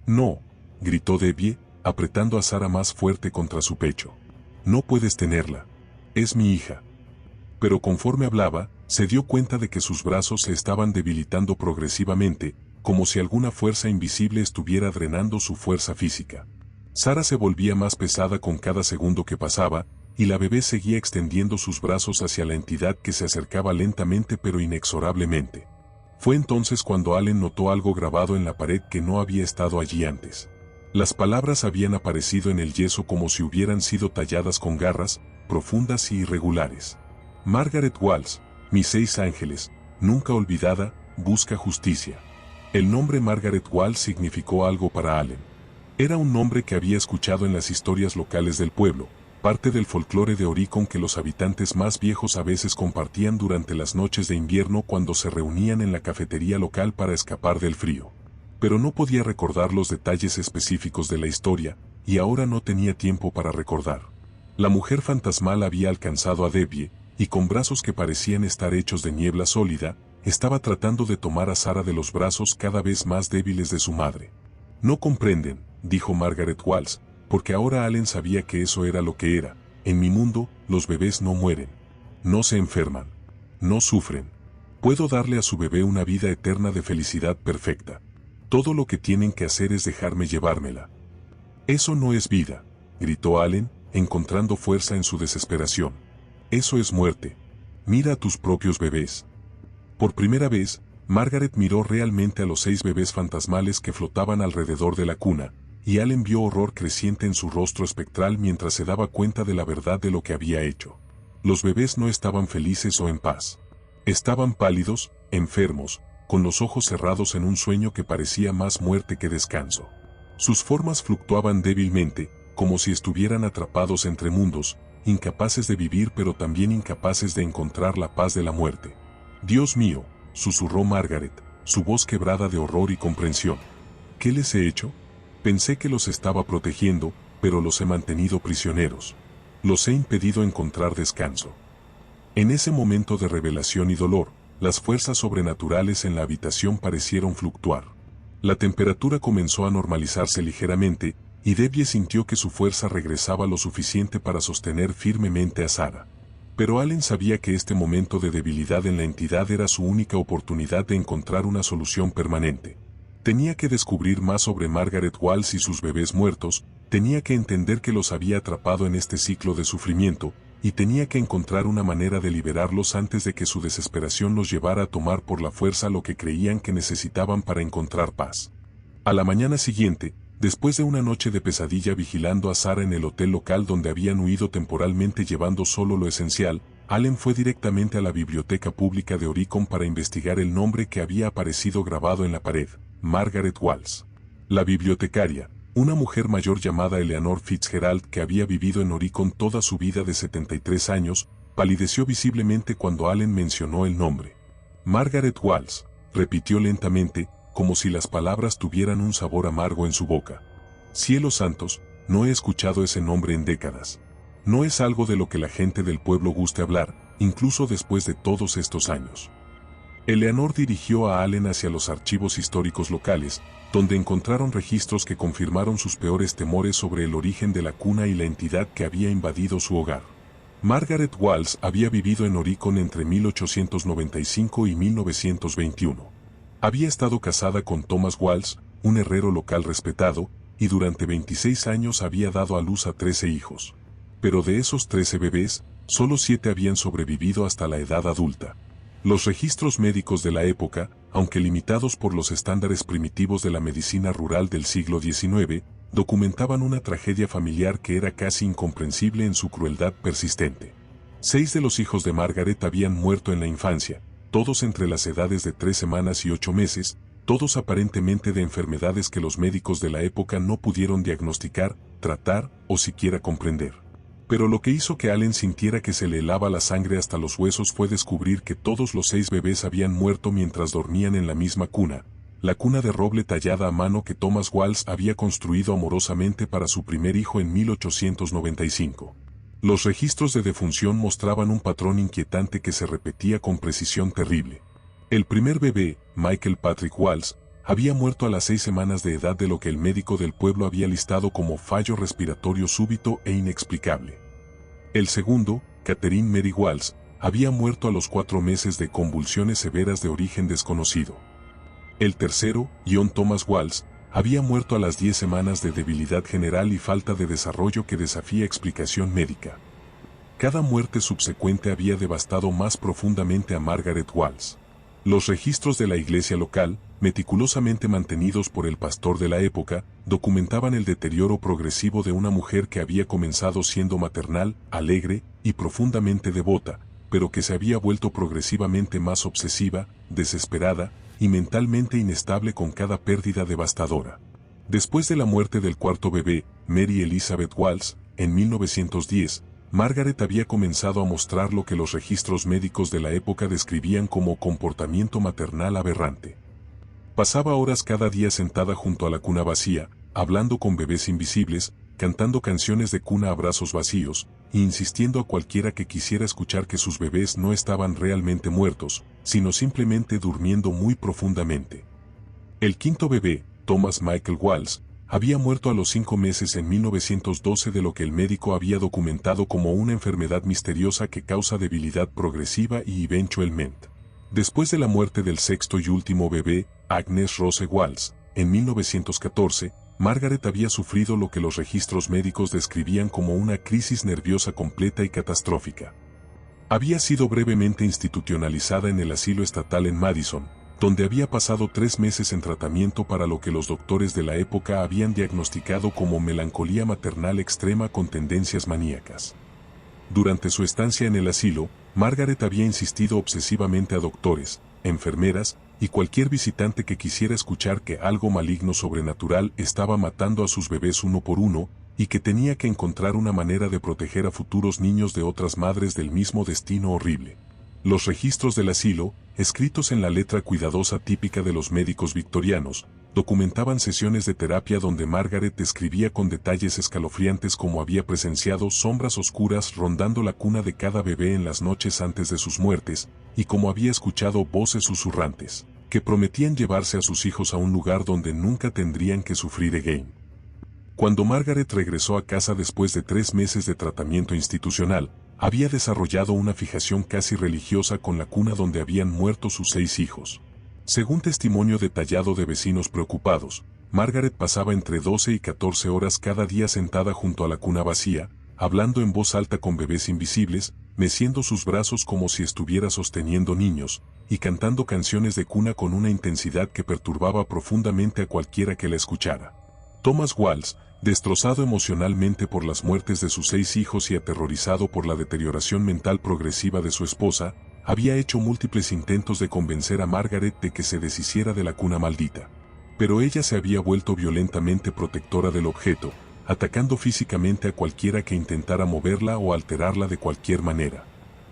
«No», gritó Debbie, apretando a Sara más fuerte contra su pecho. «No puedes tenerla. Es mi hija». Pero conforme hablaba, se dio cuenta de que sus brazos se estaban debilitando progresivamente, como si alguna fuerza invisible estuviera drenando su fuerza física. Sara se volvía más pesada con cada segundo que pasaba, y la bebé seguía extendiendo sus brazos hacia la entidad que se acercaba lentamente pero inexorablemente. Fue entonces cuando Allen notó algo grabado en la pared que no había estado allí antes. Las palabras habían aparecido en el yeso como si hubieran sido talladas con garras, profundas y irregulares. Margaret Walsh, mis 6 ángeles, nunca olvidada, busca justicia. El nombre Margaret Walsh significó algo para Allen. Era un nombre que había escuchado en las historias locales del pueblo, parte del folclore de Oricon que los habitantes más viejos a veces compartían durante las noches de invierno cuando se reunían en la cafetería local para escapar del frío. Pero no podía recordar los detalles específicos de la historia, y ahora no tenía tiempo para recordar. La mujer fantasmal había alcanzado a Debbie, y con brazos que parecían estar hechos de niebla sólida, estaba tratando de tomar a Sara de los brazos cada vez más débiles de su madre. No comprenden, dijo Margaret Walsh, porque ahora Allen sabía que eso era lo que era. En mi mundo, los bebés no mueren. No se enferman. No sufren. Puedo darle a su bebé una vida eterna de felicidad perfecta. Todo lo que tienen que hacer es dejarme llevármela. Eso no es vida, gritó Allen, encontrando fuerza en su desesperación. Eso es muerte. Mira a tus propios bebés. Por primera vez, Margaret miró realmente a los 6 bebés fantasmales que flotaban alrededor de la cuna, y Allen vio horror creciente en su rostro espectral mientras se daba cuenta de la verdad de lo que había hecho. Los bebés no estaban felices o en paz. Estaban pálidos, enfermos, con los ojos cerrados en un sueño que parecía más muerte que descanso. Sus formas fluctuaban débilmente, como si estuvieran atrapados entre mundos, incapaces de vivir pero también incapaces de encontrar la paz de la muerte. Dios mío, susurró Margaret, su voz quebrada de horror y comprensión. ¿Qué les he hecho? Pensé que los estaba protegiendo, pero los he mantenido prisioneros. Los he impedido encontrar descanso. En ese momento de revelación y dolor, las fuerzas sobrenaturales en la habitación parecieron fluctuar. La temperatura comenzó a normalizarse ligeramente, y Debbie sintió que su fuerza regresaba lo suficiente para sostener firmemente a Sara. Pero Allen sabía que este momento de debilidad en la entidad era su única oportunidad de encontrar una solución permanente. Tenía que descubrir más sobre Margaret Walsh y sus bebés muertos, tenía que entender que los había atrapado en este ciclo de sufrimiento, y tenía que encontrar una manera de liberarlos antes de que su desesperación los llevara a tomar por la fuerza lo que creían que necesitaban para encontrar paz. A la mañana siguiente, después de una noche de pesadilla vigilando a Sara en el hotel local donde habían huido temporalmente llevando solo lo esencial, Allen fue directamente a la biblioteca pública de Oricon para investigar el nombre que había aparecido grabado en la pared, Margaret Walsh. La bibliotecaria, una mujer mayor llamada Eleanor Fitzgerald que había vivido en Oricon toda su vida de 73 años, palideció visiblemente cuando Allen mencionó el nombre. Margaret Walsh, repitió lentamente, como si las palabras tuvieran un sabor amargo en su boca. Cielos santos, no he escuchado ese nombre en décadas. No es algo de lo que la gente del pueblo guste hablar, incluso después de todos estos años. Eleanor dirigió a Allen hacia los archivos históricos locales, donde encontraron registros que confirmaron sus peores temores sobre el origen de la cuna y la entidad que había invadido su hogar. Margaret Walsh había vivido en Oricon entre 1895 y 1921. Había estado casada con Thomas Walsh, un herrero local respetado, y durante 26 años había dado a luz a 13 hijos. Pero de esos 13 bebés, solo 7 habían sobrevivido hasta la edad adulta. Los registros médicos de la época, aunque limitados por los estándares primitivos de la medicina rural del siglo XIX, documentaban una tragedia familiar que era casi incomprensible en su crueldad persistente. 6 de los hijos de Margaret habían muerto en la infancia, todos entre las edades de 3 semanas y 8 meses, todos aparentemente de enfermedades que los médicos de la época no pudieron diagnosticar, tratar o siquiera comprender. Pero lo que hizo que Allen sintiera que se le helaba la sangre hasta los huesos fue descubrir que todos los 6 bebés habían muerto mientras dormían en la misma cuna, la cuna de roble tallada a mano que Thomas Walsh había construido amorosamente para su primer hijo en 1895. Los registros de defunción mostraban un patrón inquietante que se repetía con precisión terrible. El primer bebé, Michael Patrick Walsh, había muerto a las 6 semanas de edad de lo que el médico del pueblo había listado como fallo respiratorio súbito e inexplicable. El segundo, Catherine Mary Walsh, había muerto a los 4 meses de convulsiones severas de origen desconocido. El tercero, John Thomas Walsh, había muerto a las 10 semanas de debilidad general y falta de desarrollo que desafía explicación médica. Cada muerte subsecuente había devastado más profundamente a Margaret Walsh. Los registros de la iglesia local, meticulosamente mantenidos por el pastor de la época, documentaban el deterioro progresivo de una mujer que había comenzado siendo maternal, alegre y profundamente devota, pero que se había vuelto progresivamente más obsesiva, desesperada y mentalmente inestable con cada pérdida devastadora. Después de la muerte del cuarto bebé, Mary Elizabeth Walsh, en 1910, Margaret había comenzado a mostrar lo que los registros médicos de la época describían como comportamiento maternal aberrante. Pasaba horas cada día sentada junto a la cuna vacía, hablando con bebés invisibles, cantando canciones de cuna a brazos vacíos, e insistiendo a cualquiera que quisiera escuchar que sus bebés no estaban realmente muertos, sino simplemente durmiendo muy profundamente. El quinto bebé, Thomas Michael Walsh, había muerto a los 5 meses en 1912 de lo que el médico había documentado como una enfermedad misteriosa que causa debilidad progresiva y eventualmente. Después de la muerte del sexto y último bebé, Agnes Rose Walsh, en 1914, Margaret había sufrido lo que los registros médicos describían como una crisis nerviosa completa y catastrófica. Había sido brevemente institucionalizada en el asilo estatal en Madison, donde había pasado 3 meses en tratamiento para lo que los doctores de la época habían diagnosticado como melancolía maternal extrema con tendencias maníacas. Durante su estancia en el asilo, Margaret había insistido obsesivamente a doctores, enfermeras y cualquier visitante que quisiera escuchar que algo maligno sobrenatural estaba matando a sus bebés uno por uno y que tenía que encontrar una manera de proteger a futuros niños de otras madres del mismo destino horrible. Los registros del asilo, escritos en la letra cuidadosa típica de los médicos victorianos, documentaban sesiones de terapia donde Margaret describía con detalles escalofriantes cómo había presenciado sombras oscuras rondando la cuna de cada bebé en las noches antes de sus muertes, y cómo había escuchado voces susurrantes, que prometían llevarse a sus hijos a un lugar donde nunca tendrían que sufrir again. Cuando Margaret regresó a casa después de 3 meses de tratamiento institucional, había desarrollado una fijación casi religiosa con la cuna donde habían muerto sus 6 hijos. Según testimonio detallado de vecinos preocupados, Margaret pasaba entre 12 y 14 horas cada día sentada junto a la cuna vacía, hablando en voz alta con bebés invisibles, meciendo sus brazos como si estuviera sosteniendo niños, y cantando canciones de cuna con una intensidad que perturbaba profundamente a cualquiera que la escuchara. Thomas Walsh, destrozado emocionalmente por las muertes de sus 6 hijos y aterrorizado por la deterioración mental progresiva de su esposa, había hecho múltiples intentos de convencer a Margaret de que se deshiciera de la cuna maldita. Pero ella se había vuelto violentamente protectora del objeto, atacando físicamente a cualquiera que intentara moverla o alterarla de cualquier manera.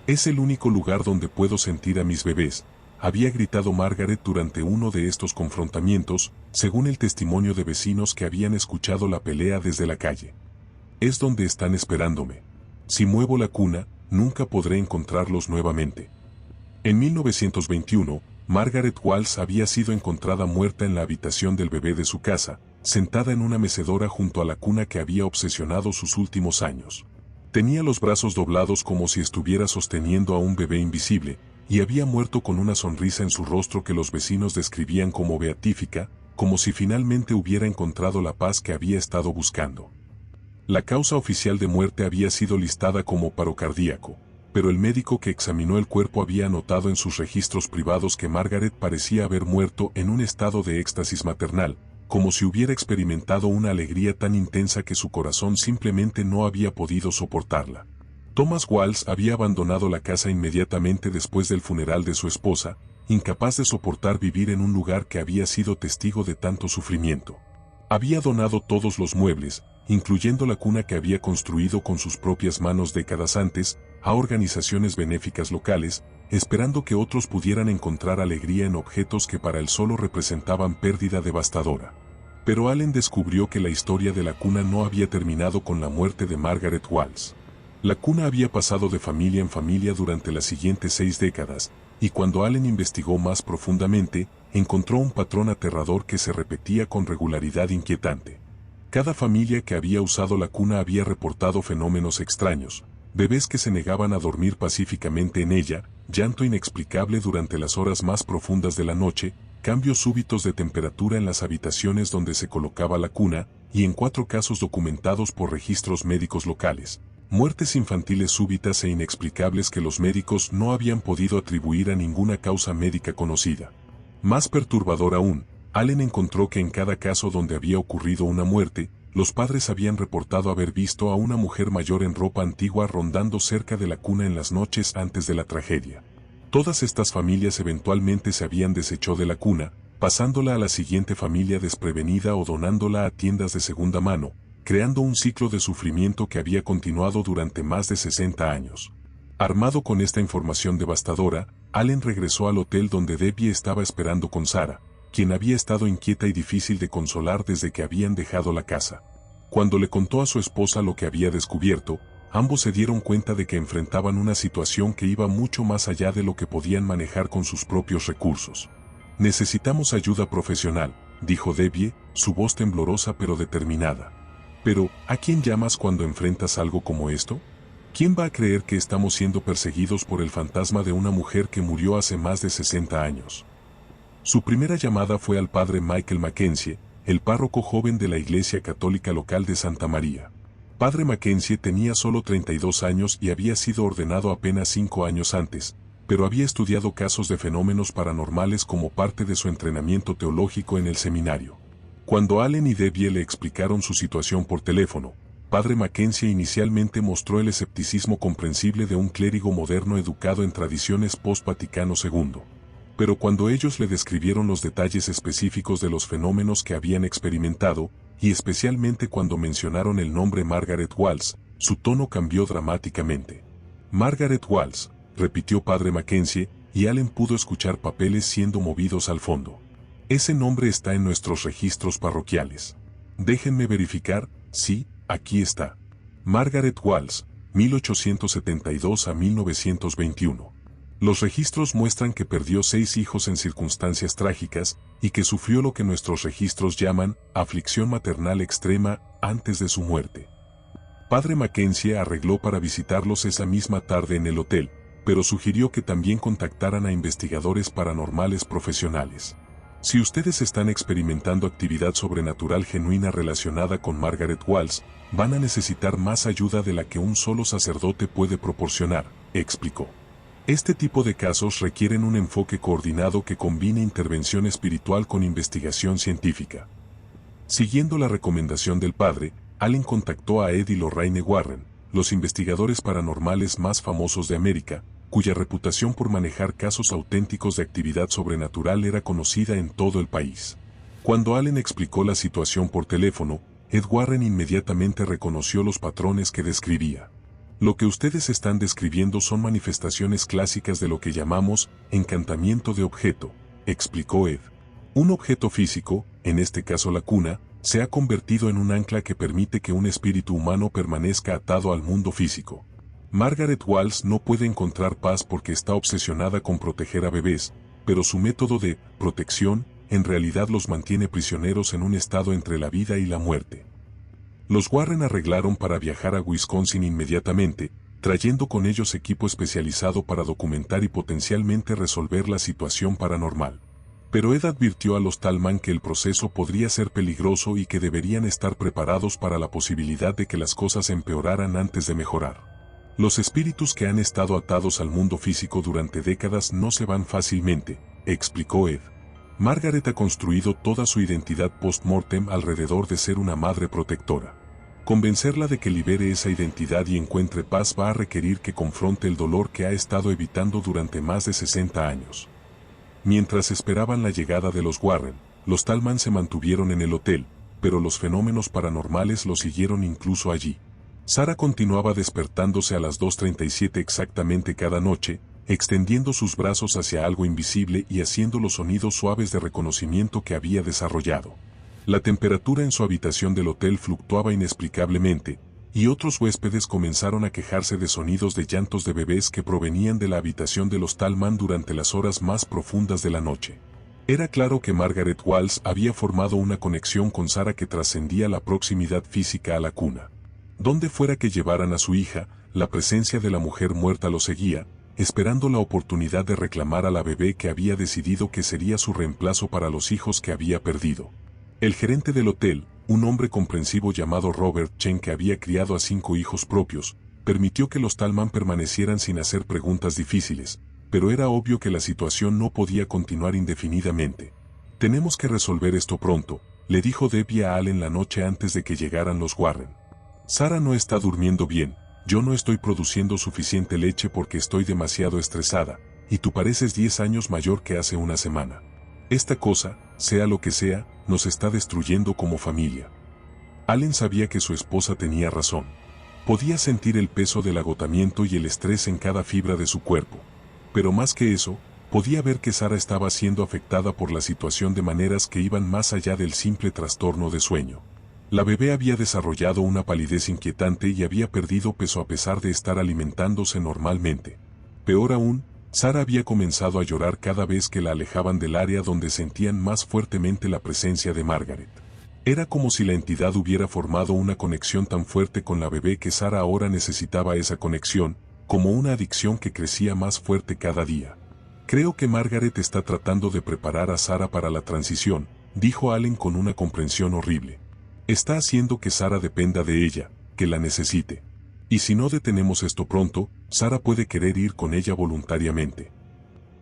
«Es el único lugar donde puedo sentir a mis bebés», había gritado Margaret durante uno de estos confrontamientos, según el testimonio de vecinos que habían escuchado la pelea desde la calle. «Es donde están esperándome. Si muevo la cuna, nunca podré encontrarlos nuevamente». En 1921, Margaret Walsh había sido encontrada muerta en la habitación del bebé de su casa, sentada en una mecedora junto a la cuna que había obsesionado sus últimos años. Tenía los brazos doblados como si estuviera sosteniendo a un bebé invisible, y había muerto con una sonrisa en su rostro que los vecinos describían como beatífica, como si finalmente hubiera encontrado la paz que había estado buscando. La causa oficial de muerte había sido listada como paro cardíaco, pero el médico que examinó el cuerpo había anotado en sus registros privados que Margaret parecía haber muerto en un estado de éxtasis maternal, como si hubiera experimentado una alegría tan intensa que su corazón simplemente no había podido soportarla. Thomas Walsh había abandonado la casa inmediatamente después del funeral de su esposa, incapaz de soportar vivir en un lugar que había sido testigo de tanto sufrimiento. Había donado todos los muebles, incluyendo la cuna que había construido con sus propias manos décadas antes, a organizaciones benéficas locales, esperando que otros pudieran encontrar alegría en objetos que para él solo representaban pérdida devastadora. Pero Allen descubrió que la historia de la cuna no había terminado con la muerte de Margaret Walsh. La cuna había pasado de familia en familia durante las siguientes 6 décadas, y cuando Allen investigó más profundamente, encontró un patrón aterrador que se repetía con regularidad inquietante. Cada familia que había usado la cuna había reportado fenómenos extraños, bebés que se negaban a dormir pacíficamente en ella, llanto inexplicable durante las horas más profundas de la noche, cambios súbitos de temperatura en las habitaciones donde se colocaba la cuna, y en 4 casos documentados por registros médicos locales, muertes infantiles súbitas e inexplicables que los médicos no habían podido atribuir a ninguna causa médica conocida. Más perturbador aún, Allen encontró que en cada caso donde había ocurrido una muerte, los padres habían reportado haber visto a una mujer mayor en ropa antigua rondando cerca de la cuna en las noches antes de la tragedia. Todas estas familias eventualmente se habían deshecho de la cuna, pasándola a la siguiente familia desprevenida o donándola a tiendas de segunda mano, creando un ciclo de sufrimiento que había continuado durante más de 60 años. Armado con esta información devastadora, Allen regresó al hotel donde Debbie estaba esperando con Sarah, quien había estado inquieta y difícil de consolar desde que habían dejado la casa. Cuando le contó a su esposa lo que había descubierto, ambos se dieron cuenta de que enfrentaban una situación que iba mucho más allá de lo que podían manejar con sus propios recursos. «Necesitamos ayuda profesional», dijo Debbie, su voz temblorosa pero determinada. «Pero, ¿a quién llamas cuando enfrentas algo como esto? ¿Quién va a creer que estamos siendo perseguidos por el fantasma de una mujer que murió hace más de 60 años?» Su primera llamada fue al padre Michael Mackenzie, el párroco joven de la iglesia católica local de Santa María. Padre Mackenzie tenía solo 32 años y había sido ordenado apenas 5 años antes, pero había estudiado casos de fenómenos paranormales como parte de su entrenamiento teológico en el seminario. Cuando Allen y Debbie le explicaron su situación por teléfono, Padre Mackenzie inicialmente mostró el escepticismo comprensible de un clérigo moderno educado en tradiciones post-Vaticano II. Pero cuando ellos le describieron los detalles específicos de los fenómenos que habían experimentado, y especialmente cuando mencionaron el nombre Margaret Walsh, su tono cambió dramáticamente. «Margaret Walsh», repitió Padre Mackenzie, y Allen pudo escuchar papeles siendo movidos al fondo. «Ese nombre está en nuestros registros parroquiales. Déjenme verificar, sí, aquí está. Margaret Walsh, 1872 a 1921. Los registros muestran que perdió 6 hijos en circunstancias trágicas y que sufrió lo que nuestros registros llaman aflicción maternal extrema antes de su muerte». Padre Mackenzie arregló para visitarlos esa misma tarde en el hotel, pero sugirió que también contactaran a investigadores paranormales profesionales. «Si ustedes están experimentando actividad sobrenatural genuina relacionada con Margaret Walsh, van a necesitar más ayuda de la que un solo sacerdote puede proporcionar», explicó. «Este tipo de casos requieren un enfoque coordinado que combine intervención espiritual con investigación científica». Siguiendo la recomendación del padre, Allen contactó a Ed y Lorraine Warren, los investigadores paranormales más famosos de América, cuya reputación por manejar casos auténticos de actividad sobrenatural era conocida en todo el país. Cuando Allen explicó la situación por teléfono, Ed Warren inmediatamente reconoció los patrones que describía. «Lo que ustedes están describiendo son manifestaciones clásicas de lo que llamamos encantamiento de objeto», explicó Ed. «Un objeto físico, en este caso la cuna, se ha convertido en un ancla que permite que un espíritu humano permanezca atado al mundo físico. Margaret Walsh no puede encontrar paz porque está obsesionada con proteger a bebés, pero su método de protección en realidad los mantiene prisioneros en un estado entre la vida y la muerte». Los Warren arreglaron para viajar a Wisconsin inmediatamente, trayendo con ellos equipo especializado para documentar y potencialmente resolver la situación paranormal. Pero Ed advirtió a los Tallman que el proceso podría ser peligroso y que deberían estar preparados para la posibilidad de que las cosas empeoraran antes de mejorar. «Los espíritus que han estado atados al mundo físico durante décadas no se van fácilmente», explicó Ed. «Margaret ha construido toda su identidad post-mortem alrededor de ser una madre protectora. Convencerla de que libere esa identidad y encuentre paz va a requerir que confronte el dolor que ha estado evitando durante más de 60 años». Mientras esperaban la llegada de los Warren, los Tallman se mantuvieron en el hotel, pero los fenómenos paranormales los siguieron incluso allí. Sarah continuaba despertándose a las 2:37 exactamente cada noche, extendiendo sus brazos hacia algo invisible y haciendo los sonidos suaves de reconocimiento que había desarrollado. La temperatura en su habitación del hotel fluctuaba inexplicablemente, y otros huéspedes comenzaron a quejarse de sonidos de llantos de bebés que provenían de la habitación de los Tallman durante las horas más profundas de la noche. Era claro que Margaret Walsh había formado una conexión con Sarah que trascendía la proximidad física a la cuna. Donde fuera que llevaran a su hija, la presencia de la mujer muerta lo seguía, esperando la oportunidad de reclamar a la bebé que había decidido que sería su reemplazo para los hijos que había perdido. El gerente del hotel, un hombre comprensivo llamado Robert Chen que había criado a 5 hijos propios, permitió que los Tallman permanecieran sin hacer preguntas difíciles, pero era obvio que la situación no podía continuar indefinidamente. «Tenemos que resolver esto pronto», le dijo Debbie a Allen la noche antes de que llegaran los Warren. «Sarah no está durmiendo bien, yo no estoy produciendo suficiente leche porque estoy demasiado estresada, y tú pareces 10 años mayor que hace una semana. Esta cosa, sea lo que sea, nos está destruyendo como familia». Allen sabía que su esposa tenía razón. Podía sentir el peso del agotamiento y el estrés en cada fibra de su cuerpo. Pero más que eso, podía ver que Sarah estaba siendo afectada por la situación de maneras que iban más allá del simple trastorno de sueño. La bebé había desarrollado una palidez inquietante y había perdido peso a pesar de estar alimentándose normalmente. Peor aún, Sarah había comenzado a llorar cada vez que la alejaban del área donde sentían más fuertemente la presencia de Margaret. Era como si la entidad hubiera formado una conexión tan fuerte con la bebé que Sarah ahora necesitaba esa conexión, como una adicción que crecía más fuerte cada día. «Creo que Margaret está tratando de preparar a Sarah para la transición», dijo Allen con una comprensión horrible. «Está haciendo que Sarah dependa de ella, que la necesite. Y si no detenemos esto pronto, Sarah puede querer ir con ella voluntariamente».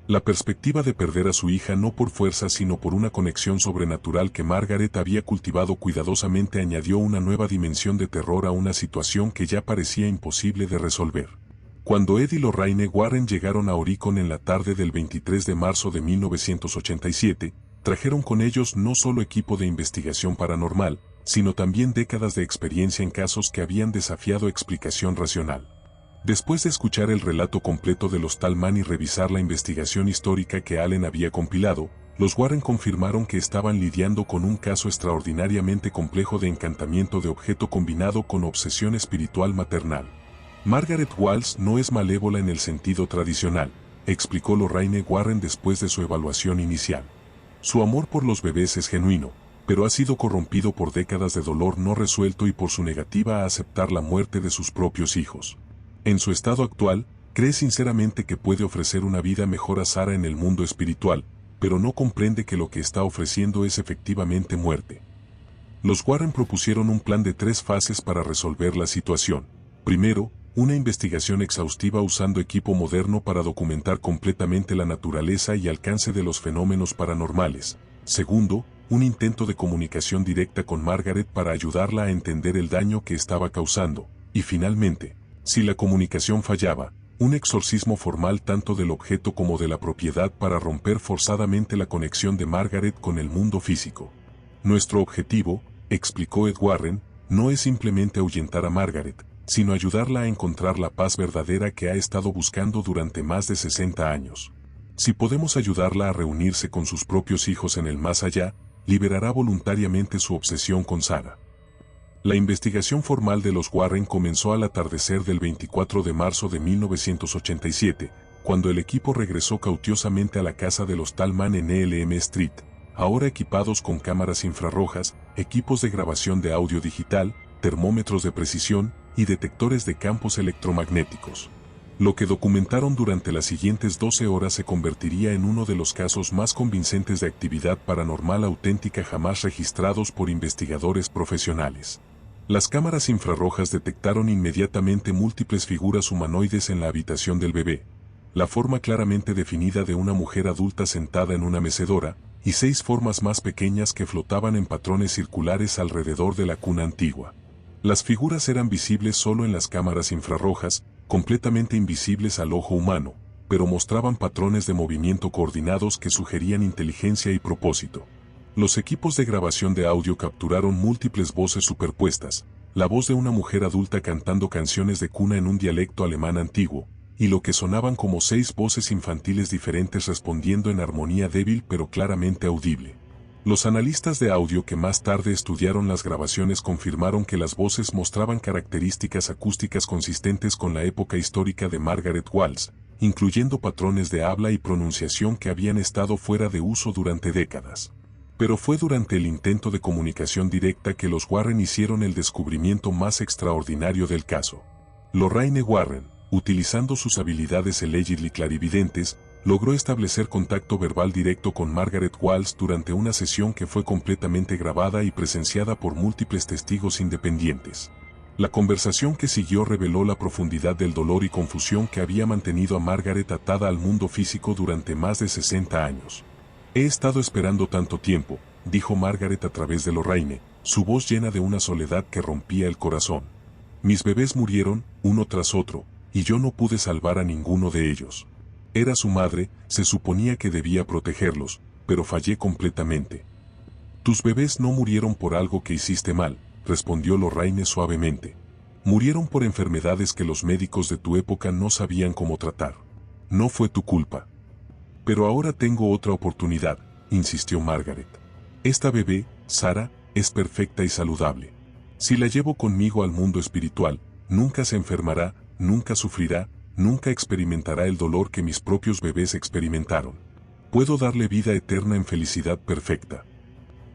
La perspectiva de perder a su hija no por fuerza sino por una conexión sobrenatural que Margaret había cultivado cuidadosamente añadió una nueva dimensión de terror a una situación que ya parecía imposible de resolver. Cuando Ed y Lorraine Warren llegaron a Oricon en la tarde del 23 de marzo de 1987, trajeron con ellos no solo equipo de investigación paranormal, sino también décadas de experiencia en casos que habían desafiado explicación racional. Después de escuchar el relato completo de los Tallman y revisar la investigación histórica que Allen había compilado, los Warren confirmaron que estaban lidiando con un caso extraordinariamente complejo de encantamiento de objeto combinado con obsesión espiritual maternal. Margaret Walsh no es malévola en el sentido tradicional, explicó Lorraine Warren después de su evaluación inicial. Su amor por los bebés es genuino, pero ha sido corrompido por décadas de dolor no resuelto y por su negativa a aceptar la muerte de sus propios hijos. En su estado actual, cree sinceramente que puede ofrecer una vida mejor a Sarah en el mundo espiritual, pero no comprende que lo que está ofreciendo es efectivamente muerte. Los Warren propusieron un plan de 3 fases para resolver la situación. Primero, una investigación exhaustiva usando equipo moderno para documentar completamente la naturaleza y alcance de los fenómenos paranormales. Segundo, un intento de comunicación directa con Margaret para ayudarla a entender el daño que estaba causando. Y finalmente, si la comunicación fallaba, un exorcismo formal tanto del objeto como de la propiedad para romper forzadamente la conexión de Margaret con el mundo físico. Nuestro objetivo, explicó Ed Warren, no es simplemente ahuyentar a Margaret, sino ayudarla a encontrar la paz verdadera que ha estado buscando durante más de 60 años. Si podemos ayudarla a reunirse con sus propios hijos en el más allá, liberará voluntariamente su obsesión con Sarah. La investigación formal de los Warren comenzó al atardecer del 24 de marzo de 1987, cuando el equipo regresó cautelosamente a la casa de los Tallman en Elm Street, ahora equipados con cámaras infrarrojas, equipos de grabación de audio digital, termómetros de precisión y detectores de campos electromagnéticos. Lo que documentaron durante las siguientes 12 horas se convertiría en uno de los casos más convincentes de actividad paranormal auténtica jamás registrados por investigadores profesionales. Las cámaras infrarrojas detectaron inmediatamente múltiples figuras humanoides en la habitación del bebé, la forma claramente definida de una mujer adulta sentada en una mecedora, y 6 formas más pequeñas que flotaban en patrones circulares alrededor de la cuna antigua. Las figuras eran visibles solo en las cámaras infrarrojas, completamente invisibles al ojo humano, pero mostraban patrones de movimiento coordinados que sugerían inteligencia y propósito. Los equipos de grabación de audio capturaron múltiples voces superpuestas, la voz de una mujer adulta cantando canciones de cuna en un dialecto alemán antiguo, y lo que sonaban como 6 voces infantiles diferentes respondiendo en armonía débil pero claramente audible. Los analistas de audio que más tarde estudiaron las grabaciones confirmaron que las voces mostraban características acústicas consistentes con la época histórica de Margaret Walsh, incluyendo patrones de habla y pronunciación que habían estado fuera de uso durante décadas. Pero fue durante el intento de comunicación directa que los Warren hicieron el descubrimiento más extraordinario del caso. Lorraine Warren, utilizando sus habilidades allegedly clarividentes, logró establecer contacto verbal directo con Margaret Walsh durante una sesión que fue completamente grabada y presenciada por múltiples testigos independientes. La conversación que siguió reveló la profundidad del dolor y confusión que había mantenido a Margaret atada al mundo físico durante más de 60 años. He estado esperando tanto tiempo, dijo Margaret a través de Lorraine, su voz llena de una soledad que rompía el corazón. Mis bebés murieron, uno tras otro, y yo no pude salvar a ninguno de ellos. Era su madre, se suponía que debía protegerlos, pero fallé completamente. Tus bebés no murieron por algo que hiciste mal, respondió Lorraine suavemente. Murieron por enfermedades que los médicos de tu época no sabían cómo tratar. No fue tu culpa. Pero ahora tengo otra oportunidad, insistió Margaret. Esta bebé, Sarah, es perfecta y saludable. Si la llevo conmigo al mundo espiritual, nunca se enfermará, nunca sufrirá, nunca experimentará el dolor que mis propios bebés experimentaron. Puedo darle vida eterna en felicidad perfecta.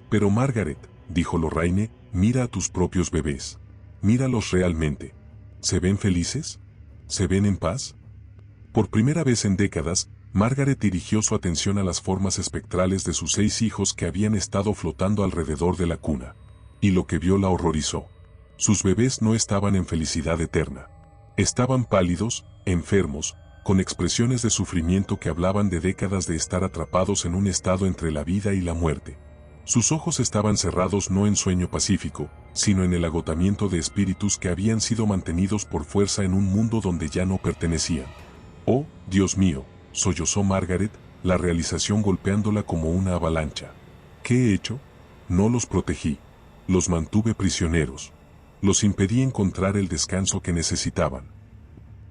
Pero Margaret, dijo Lorraine, mira a tus propios bebés. Míralos realmente. ¿Se ven felices? ¿Se ven en paz? Por primera vez en décadas, Margaret dirigió su atención a las formas espectrales de sus 6 hijos que habían estado flotando alrededor de la cuna. Y lo que vio la horrorizó. Sus bebés no estaban en felicidad eterna. Estaban pálidos, enfermos, con expresiones de sufrimiento que hablaban de décadas de estar atrapados en un estado entre la vida y la muerte. Sus ojos estaban cerrados no en sueño pacífico, sino en el agotamiento de espíritus que habían sido mantenidos por fuerza en un mundo donde ya no pertenecían. «Oh, Dios mío», sollozó Margaret, la realización golpeándola como una avalancha. ¿Qué he hecho? No los protegí. Los mantuve prisioneros. Los impedí encontrar el descanso que necesitaban.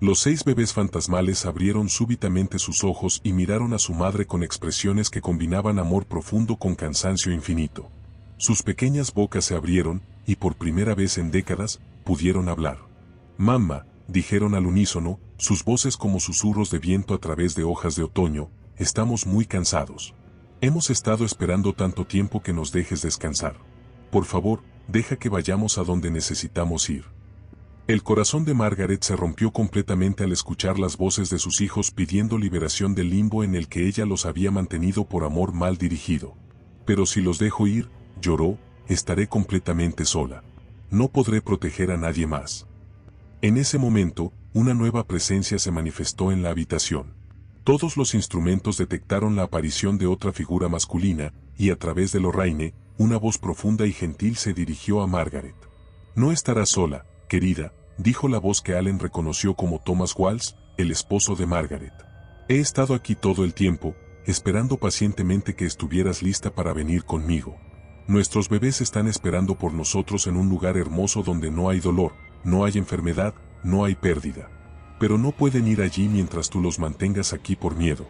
Los 6 bebés fantasmales abrieron súbitamente sus ojos y miraron a su madre con expresiones que combinaban amor profundo con cansancio infinito. Sus pequeñas bocas se abrieron, y por primera vez en décadas, pudieron hablar. «Mamma», dijeron al unísono, sus voces como susurros de viento a través de hojas de otoño, «estamos muy cansados. Hemos estado esperando tanto tiempo que nos dejes descansar. Por favor, deja que vayamos a donde necesitamos ir». El corazón de Margaret se rompió completamente al escuchar las voces de sus hijos pidiendo liberación del limbo en el que ella los había mantenido por amor mal dirigido. «Pero si los dejo ir», lloró, «estaré completamente sola. No podré proteger a nadie más». En ese momento, una nueva presencia se manifestó en la habitación. Todos los instrumentos detectaron la aparición de otra figura masculina, y a través de Lorraine, una voz profunda y gentil se dirigió a Margaret. «No estarás sola, querida», dijo la voz que Allen reconoció como Thomas Walsh, el esposo de Margaret. «He estado aquí todo el tiempo, esperando pacientemente que estuvieras lista para venir conmigo. Nuestros bebés están esperando por nosotros en un lugar hermoso donde no hay dolor, no hay enfermedad, no hay pérdida. Pero no pueden ir allí mientras tú los mantengas aquí por miedo».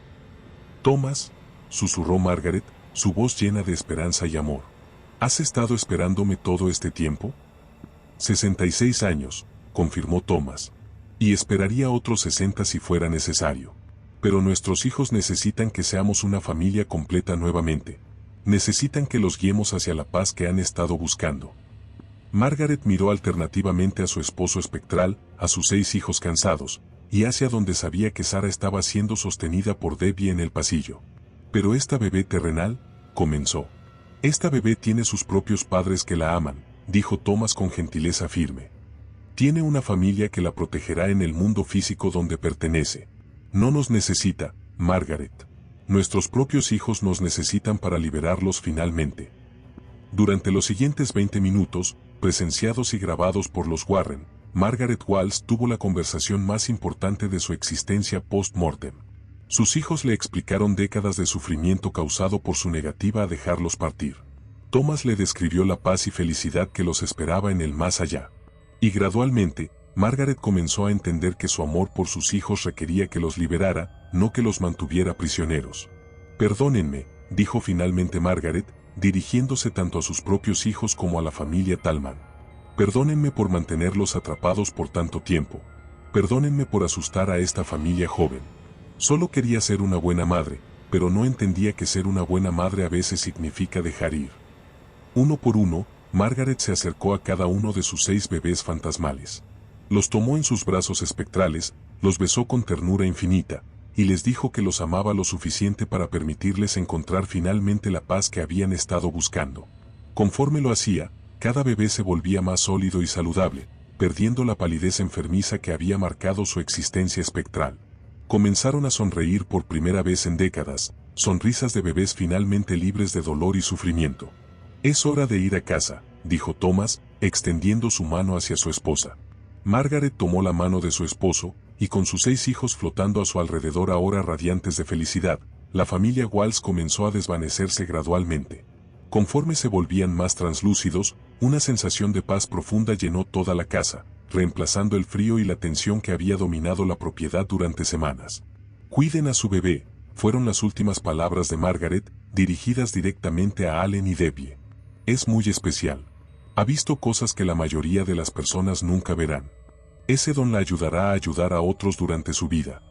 «Thomas», susurró Margaret, su voz llena de esperanza y amor. «¿Has estado esperándome todo este tiempo?» 66 años, confirmó Thomas. «Y esperaría otros 60 si fuera necesario. Pero nuestros hijos necesitan que seamos una familia completa nuevamente. Necesitan que los guiemos hacia la paz que han estado buscando». Margaret miró alternativamente a su esposo espectral, a sus 6 hijos cansados, y hacia donde sabía que Sarah estaba siendo sostenida por Debbie en el pasillo. «Pero esta bebé terrenal», comenzó. «Esta bebé tiene sus propios padres que la aman», dijo Thomas con gentileza firme. «Tiene una familia que la protegerá en el mundo físico donde pertenece. No nos necesita, Margaret. Nuestros propios hijos nos necesitan para liberarlos finalmente». Durante los siguientes 20 minutos, presenciados y grabados por los Warren, Margaret Walsh tuvo la conversación más importante de su existencia post-mortem. Sus hijos le explicaron décadas de sufrimiento causado por su negativa a dejarlos partir. Thomas le describió la paz y felicidad que los esperaba en el más allá. Y gradualmente, Margaret comenzó a entender que su amor por sus hijos requería que los liberara, no que los mantuviera prisioneros. «Perdónenme», dijo finalmente Margaret, dirigiéndose tanto a sus propios hijos como a la familia Tallman. «Perdónenme por mantenerlos atrapados por tanto tiempo. Perdónenme por asustar a esta familia joven. Solo quería ser una buena madre, pero no entendía que ser una buena madre a veces significa dejar ir». Uno por uno, Margaret se acercó a cada uno de sus 6 bebés fantasmales. Los tomó en sus brazos espectrales, los besó con ternura infinita, y les dijo que los amaba lo suficiente para permitirles encontrar finalmente la paz que habían estado buscando. Conforme lo hacía, cada bebé se volvía más sólido y saludable, perdiendo la palidez enfermiza que había marcado su existencia espectral. Comenzaron a sonreír por primera vez en décadas, sonrisas de bebés finalmente libres de dolor y sufrimiento. «Es hora de ir a casa», dijo Thomas, extendiendo su mano hacia su esposa. Margaret tomó la mano de su esposo, y con sus 6 hijos flotando a su alrededor ahora radiantes de felicidad, la familia Walsh comenzó a desvanecerse gradualmente. Conforme se volvían más translúcidos, una sensación de paz profunda llenó toda la casa, reemplazando el frío y la tensión que había dominado la propiedad durante semanas. «Cuiden a su bebé», fueron las últimas palabras de Margaret, dirigidas directamente a Allen y Debbie. «Es muy especial. Ha visto cosas que la mayoría de las personas nunca verán. Ese don la ayudará a ayudar a otros durante su vida».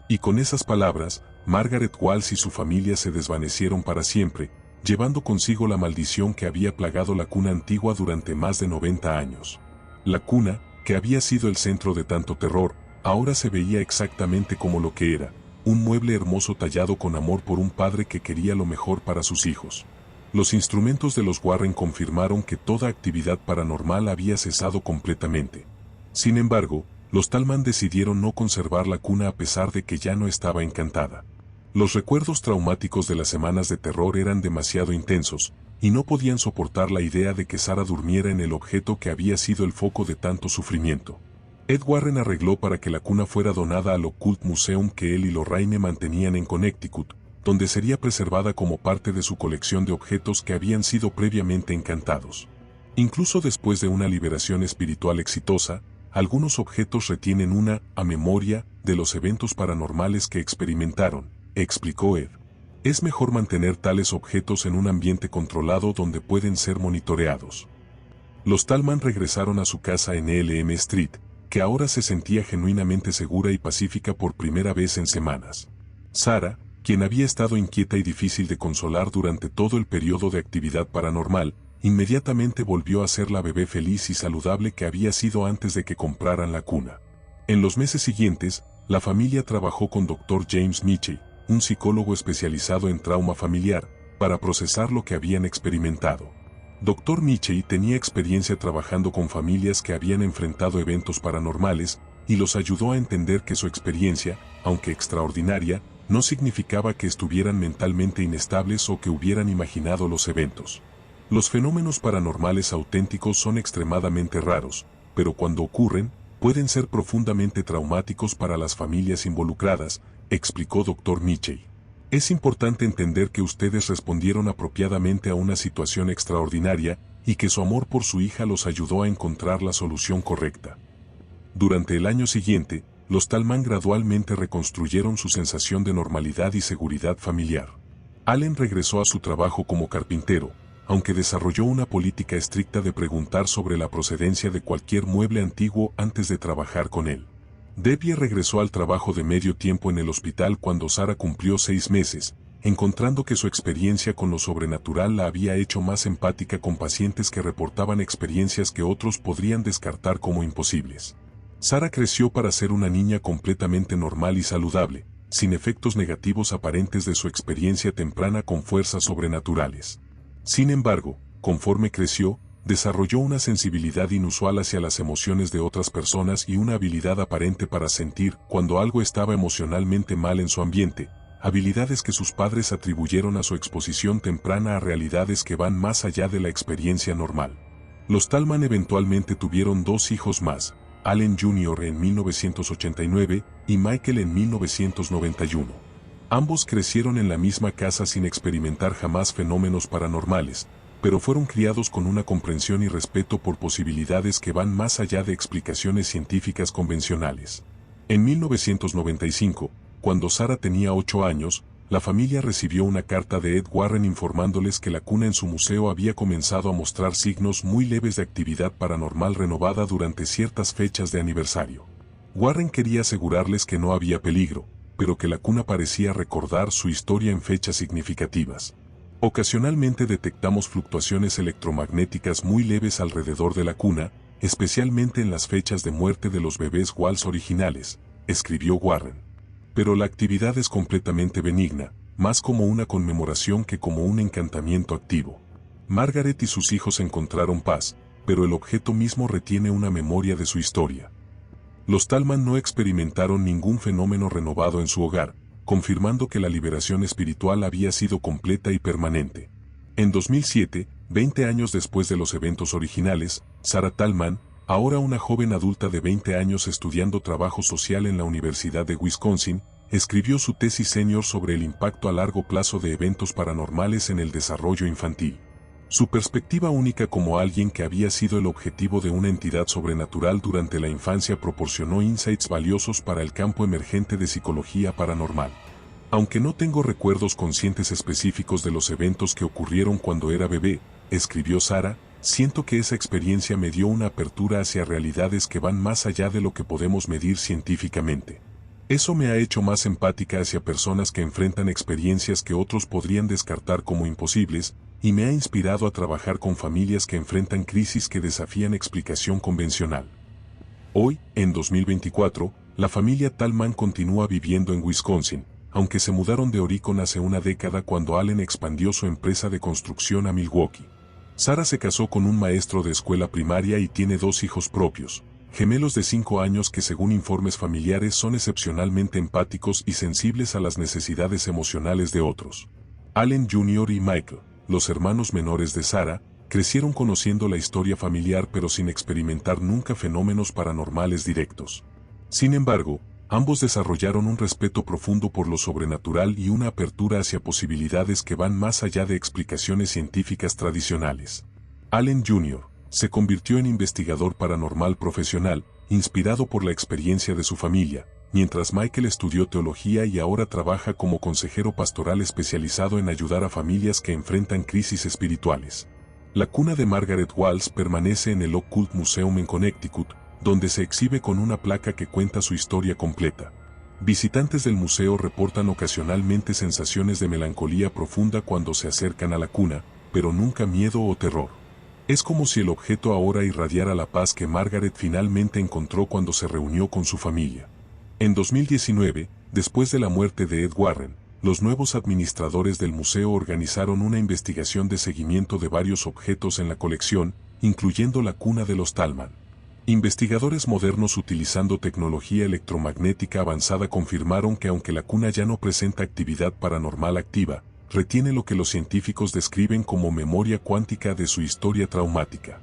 Y con esas palabras, Margaret Walsh y su familia se desvanecieron para siempre, llevando consigo la maldición que había plagado la cuna antigua durante más de 90 años. La cuna, que había sido el centro de tanto terror, ahora se veía exactamente como lo que era, un mueble hermoso tallado con amor por un padre que quería lo mejor para sus hijos. Los instrumentos de los Warren confirmaron que toda actividad paranormal había cesado completamente. Sin embargo, los Tallman decidieron no conservar la cuna a pesar de que ya no estaba encantada. Los recuerdos traumáticos de las semanas de terror eran demasiado intensos, y no podían soportar la idea de que Sarah durmiera en el objeto que había sido el foco de tanto sufrimiento. Ed Warren arregló para que la cuna fuera donada al Occult Museum que él y Lorraine mantenían en Connecticut, donde sería preservada como parte de su colección de objetos que habían sido previamente encantados. Incluso después de una liberación espiritual exitosa, algunos objetos retienen una memoria de los eventos paranormales que experimentaron, explicó Ed. Es mejor mantener tales objetos en un ambiente controlado donde pueden ser monitoreados. Los Tallman regresaron a su casa en Elm Street, que ahora se sentía genuinamente segura y pacífica por primera vez en semanas. Sarah, quien había estado inquieta y difícil de consolar durante todo el periodo de actividad paranormal, inmediatamente volvió a ser la bebé feliz y saludable que había sido antes de que compraran la cuna. En los meses siguientes, la familia trabajó con Dr. James Michie, un psicólogo especializado en trauma familiar, para procesar lo que habían experimentado. Dr. Michie tenía experiencia trabajando con familias que habían enfrentado eventos paranormales, y los ayudó a entender que su experiencia, aunque extraordinaria, no significaba que estuvieran mentalmente inestables o que hubieran imaginado los eventos. Los fenómenos paranormales auténticos son extremadamente raros, pero cuando ocurren, pueden ser profundamente traumáticos para las familias involucradas, explicó Dr. Michie. Es importante entender que ustedes respondieron apropiadamente a una situación extraordinaria y que su amor por su hija los ayudó a encontrar la solución correcta. Durante el año siguiente, los Tallman gradualmente reconstruyeron su sensación de normalidad y seguridad familiar. Allen regresó a su trabajo como carpintero, aunque desarrolló una política estricta de preguntar sobre la procedencia de cualquier mueble antiguo antes de trabajar con él. Debbie regresó al trabajo de medio tiempo en el hospital cuando Sarah cumplió 6 meses, encontrando que su experiencia con lo sobrenatural la había hecho más empática con pacientes que reportaban experiencias que otros podrían descartar como imposibles. Sarah creció para ser una niña completamente normal y saludable, sin efectos negativos aparentes de su experiencia temprana con fuerzas sobrenaturales. Sin embargo, conforme creció, desarrolló una sensibilidad inusual hacia las emociones de otras personas y una habilidad aparente para sentir cuando algo estaba emocionalmente mal en su ambiente, habilidades que sus padres atribuyeron a su exposición temprana a realidades que van más allá de la experiencia normal. Los Tallman eventualmente tuvieron 2 hijos más, Allen Jr. en 1989 y Michael en 1991. Ambos crecieron en la misma casa sin experimentar jamás fenómenos paranormales, pero fueron criados con una comprensión y respeto por posibilidades que van más allá de explicaciones científicas convencionales. En 1995, cuando Sarah tenía 8 años, la familia recibió una carta de Ed Warren informándoles que la cuna en su museo había comenzado a mostrar signos muy leves de actividad paranormal renovada durante ciertas fechas de aniversario. Warren quería asegurarles que no había peligro, pero que la cuna parecía recordar su historia en fechas significativas. Ocasionalmente detectamos fluctuaciones electromagnéticas muy leves alrededor de la cuna, especialmente en las fechas de muerte de los bebés Walsh originales, escribió Warren. Pero la actividad es completamente benigna, más como una conmemoración que como un encantamiento activo. Margaret y sus hijos encontraron paz, pero el objeto mismo retiene una memoria de su historia. Los Tallman no experimentaron ningún fenómeno renovado en su hogar, confirmando que la liberación espiritual había sido completa y permanente. En 2007, 20 años después de los eventos originales, Sarah Tallman, ahora una joven adulta de 20 años estudiando trabajo social en la Universidad de Wisconsin, escribió su tesis senior sobre el impacto a largo plazo de eventos paranormales en el desarrollo infantil. Su perspectiva única como alguien que había sido el objetivo de una entidad sobrenatural durante la infancia proporcionó insights valiosos para el campo emergente de psicología paranormal. Aunque no tengo recuerdos conscientes específicos de los eventos que ocurrieron cuando era bebé, escribió Sarah, siento que esa experiencia me dio una apertura hacia realidades que van más allá de lo que podemos medir científicamente. Eso me ha hecho más empática hacia personas que enfrentan experiencias que otros podrían descartar como imposibles, y me ha inspirado a trabajar con familias que enfrentan crisis que desafían explicación convencional. Hoy, en 2024, la familia Tallman continúa viviendo en Wisconsin, aunque se mudaron de Oricon hace una década cuando Allen expandió su empresa de construcción a Milwaukee. Sarah se casó con un maestro de escuela primaria y tiene 2 hijos propios, gemelos de 5 años que según informes familiares son excepcionalmente empáticos y sensibles a las necesidades emocionales de otros. Allen Jr. y Michael, los hermanos menores de Sarah, crecieron conociendo la historia familiar pero sin experimentar nunca fenómenos paranormales directos. Sin embargo, ambos desarrollaron un respeto profundo por lo sobrenatural y una apertura hacia posibilidades que van más allá de explicaciones científicas tradicionales. Allen Jr. se convirtió en investigador paranormal profesional, inspirado por la experiencia de su familia, mientras Michael estudió teología y ahora trabaja como consejero pastoral especializado en ayudar a familias que enfrentan crisis espirituales. La cuna de Margaret Walsh permanece en el Occult Museum en Connecticut, donde se exhibe con una placa que cuenta su historia completa. Visitantes del museo reportan ocasionalmente sensaciones de melancolía profunda cuando se acercan a la cuna, pero nunca miedo o terror. Es como si el objeto ahora irradiara la paz que Margaret finalmente encontró cuando se reunió con su familia. En 2019, después de la muerte de Ed Warren, los nuevos administradores del museo organizaron una investigación de seguimiento de varios objetos en la colección, incluyendo la cuna de los Tallman. Investigadores modernos utilizando tecnología electromagnética avanzada confirmaron que aunque la cuna ya no presenta actividad paranormal activa, retiene lo que los científicos describen como memoria cuántica de su historia traumática.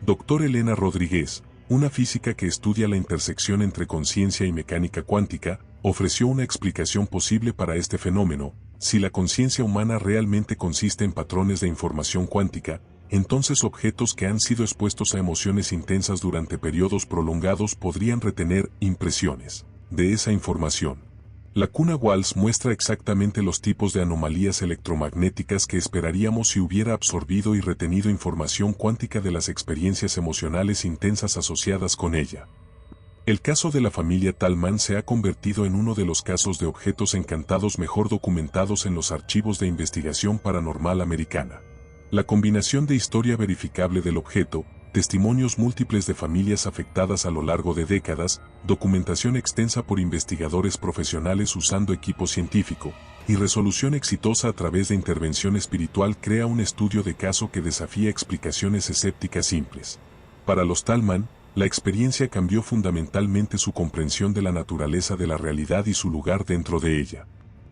Dr. Elena Rodríguez, una física que estudia la intersección entre conciencia y mecánica cuántica, ofreció una explicación posible para este fenómeno. Si la conciencia humana realmente consiste en patrones de información cuántica, entonces objetos que han sido expuestos a emociones intensas durante periodos prolongados podrían retener impresiones de esa información. La cuna Walsh muestra exactamente los tipos de anomalías electromagnéticas que esperaríamos si hubiera absorbido y retenido información cuántica de las experiencias emocionales intensas asociadas con ella. El caso de la familia Tallman se ha convertido en uno de los casos de objetos encantados mejor documentados en los archivos de investigación paranormal americana. La combinación de historia verificable del objeto, testimonios múltiples de familias afectadas a lo largo de décadas, documentación extensa por investigadores profesionales usando equipo científico, y resolución exitosa a través de intervención espiritual crea un estudio de caso que desafía explicaciones escépticas simples. Para los Tallman, la experiencia cambió fundamentalmente su comprensión de la naturaleza de la realidad y su lugar dentro de ella.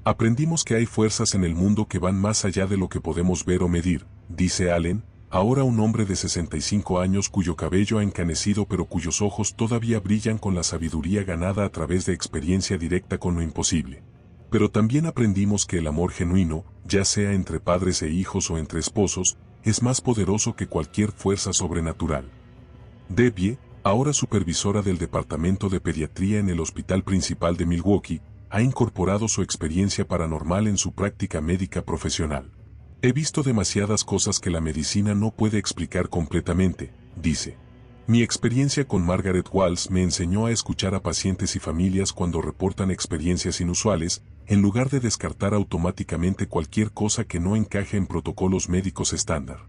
Aprendimos que hay fuerzas en el mundo que van más allá de lo que podemos ver o medir, dice Allen, ahora un hombre de 65 años cuyo cabello ha encanecido pero cuyos ojos todavía brillan con la sabiduría ganada a través de experiencia directa con lo imposible. Pero también aprendimos que el amor genuino, ya sea entre padres e hijos o entre esposos, es más poderoso que cualquier fuerza sobrenatural. Debbie, ahora supervisora del departamento de pediatría en el Hospital Principal de Milwaukee, ha incorporado su experiencia paranormal en su práctica médica profesional. He visto demasiadas cosas que la medicina no puede explicar completamente, dice. Mi experiencia con Margaret Walsh me enseñó a escuchar a pacientes y familias cuando reportan experiencias inusuales, en lugar de descartar automáticamente cualquier cosa que no encaje en protocolos médicos estándar.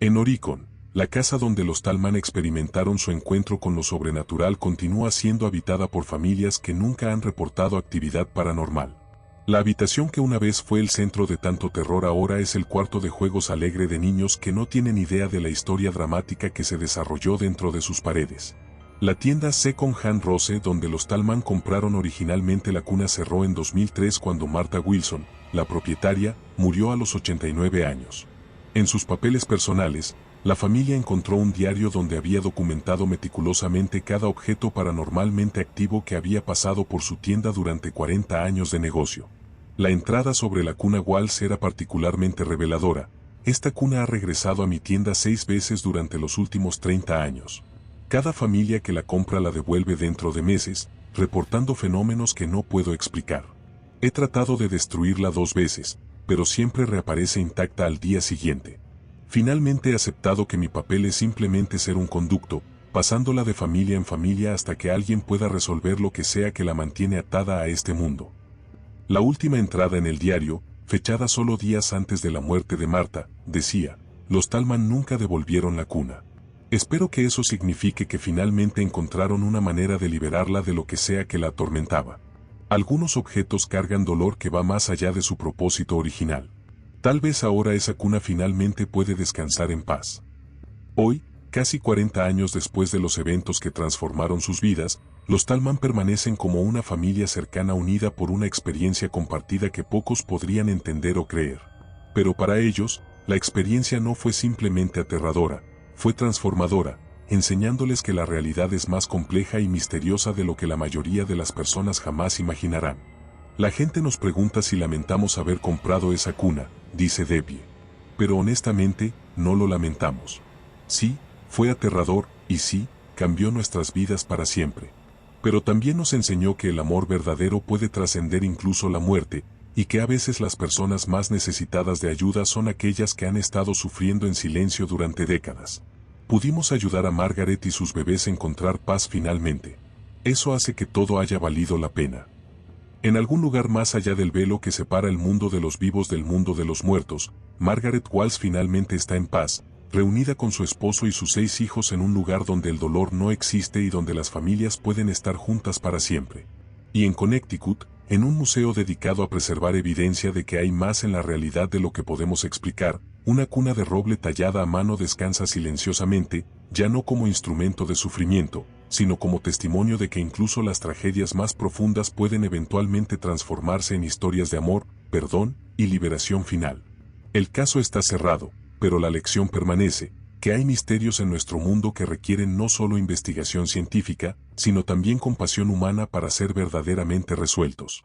En Oricon, La casa donde los Tallman experimentaron su encuentro con lo sobrenatural continúa siendo habitada por familias que nunca han reportado actividad paranormal. La habitación que una vez fue el centro de tanto terror ahora es el cuarto de juegos alegre de niños que no tienen idea de la historia dramática que se desarrolló dentro de sus paredes. La tienda Second Hand Rose donde los Tallman compraron originalmente la cuna cerró en 2003 cuando Martha Wilson, la propietaria, murió a los 89 años. En sus papeles personales, la familia encontró un diario donde había documentado meticulosamente cada objeto paranormalmente activo que había pasado por su tienda durante 40 años de negocio. La entrada sobre la cuna Walls era particularmente reveladora. Esta cuna ha regresado a mi tienda 6 veces durante los últimos 30 años. Cada familia que la compra la devuelve dentro de meses, reportando fenómenos que no puedo explicar. He tratado de destruirla 2 veces, pero siempre reaparece intacta al día siguiente. Finalmente he aceptado que mi papel es simplemente ser un conducto, pasándola de familia en familia hasta que alguien pueda resolver lo que sea que la mantiene atada a este mundo. La última entrada en el diario, fechada solo días antes de la muerte de Martha, decía: los Tallman nunca devolvieron la cuna. Espero que eso signifique que finalmente encontraron una manera de liberarla de lo que sea que la atormentaba. Algunos objetos cargan dolor que va más allá de su propósito original. Tal vez ahora esa cuna finalmente puede descansar en paz. Hoy, casi 40 años después de los eventos que transformaron sus vidas, los Tallman permanecen como una familia cercana unida por una experiencia compartida que pocos podrían entender o creer. Pero para ellos, la experiencia no fue simplemente aterradora, fue transformadora, enseñándoles que la realidad es más compleja y misteriosa de lo que la mayoría de las personas jamás imaginarán. La gente nos pregunta si lamentamos haber comprado esa cuna, dice Debbie. Pero honestamente, no lo lamentamos. Sí, fue aterrador, y sí, cambió nuestras vidas para siempre. Pero también nos enseñó que el amor verdadero puede trascender incluso la muerte, y que a veces las personas más necesitadas de ayuda son aquellas que han estado sufriendo en silencio durante décadas. Pudimos ayudar a Margaret y sus bebés a encontrar paz finalmente. Eso hace que todo haya valido la pena. En algún lugar más allá del velo que separa el mundo de los vivos del mundo de los muertos, Margaret Walls finalmente está en paz, reunida con su esposo y sus 6 hijos en un lugar donde el dolor no existe y donde las familias pueden estar juntas para siempre. Y en Connecticut, en un museo dedicado a preservar evidencia de que hay más en la realidad de lo que podemos explicar, una cuna de roble tallada a mano descansa silenciosamente, ya no como instrumento de sufrimiento, sino como testimonio de que incluso las tragedias más profundas pueden eventualmente transformarse en historias de amor, perdón y liberación final. El caso está cerrado, pero la lección permanece, que hay misterios en nuestro mundo que requieren no solo investigación científica, sino también compasión humana para ser verdaderamente resueltos.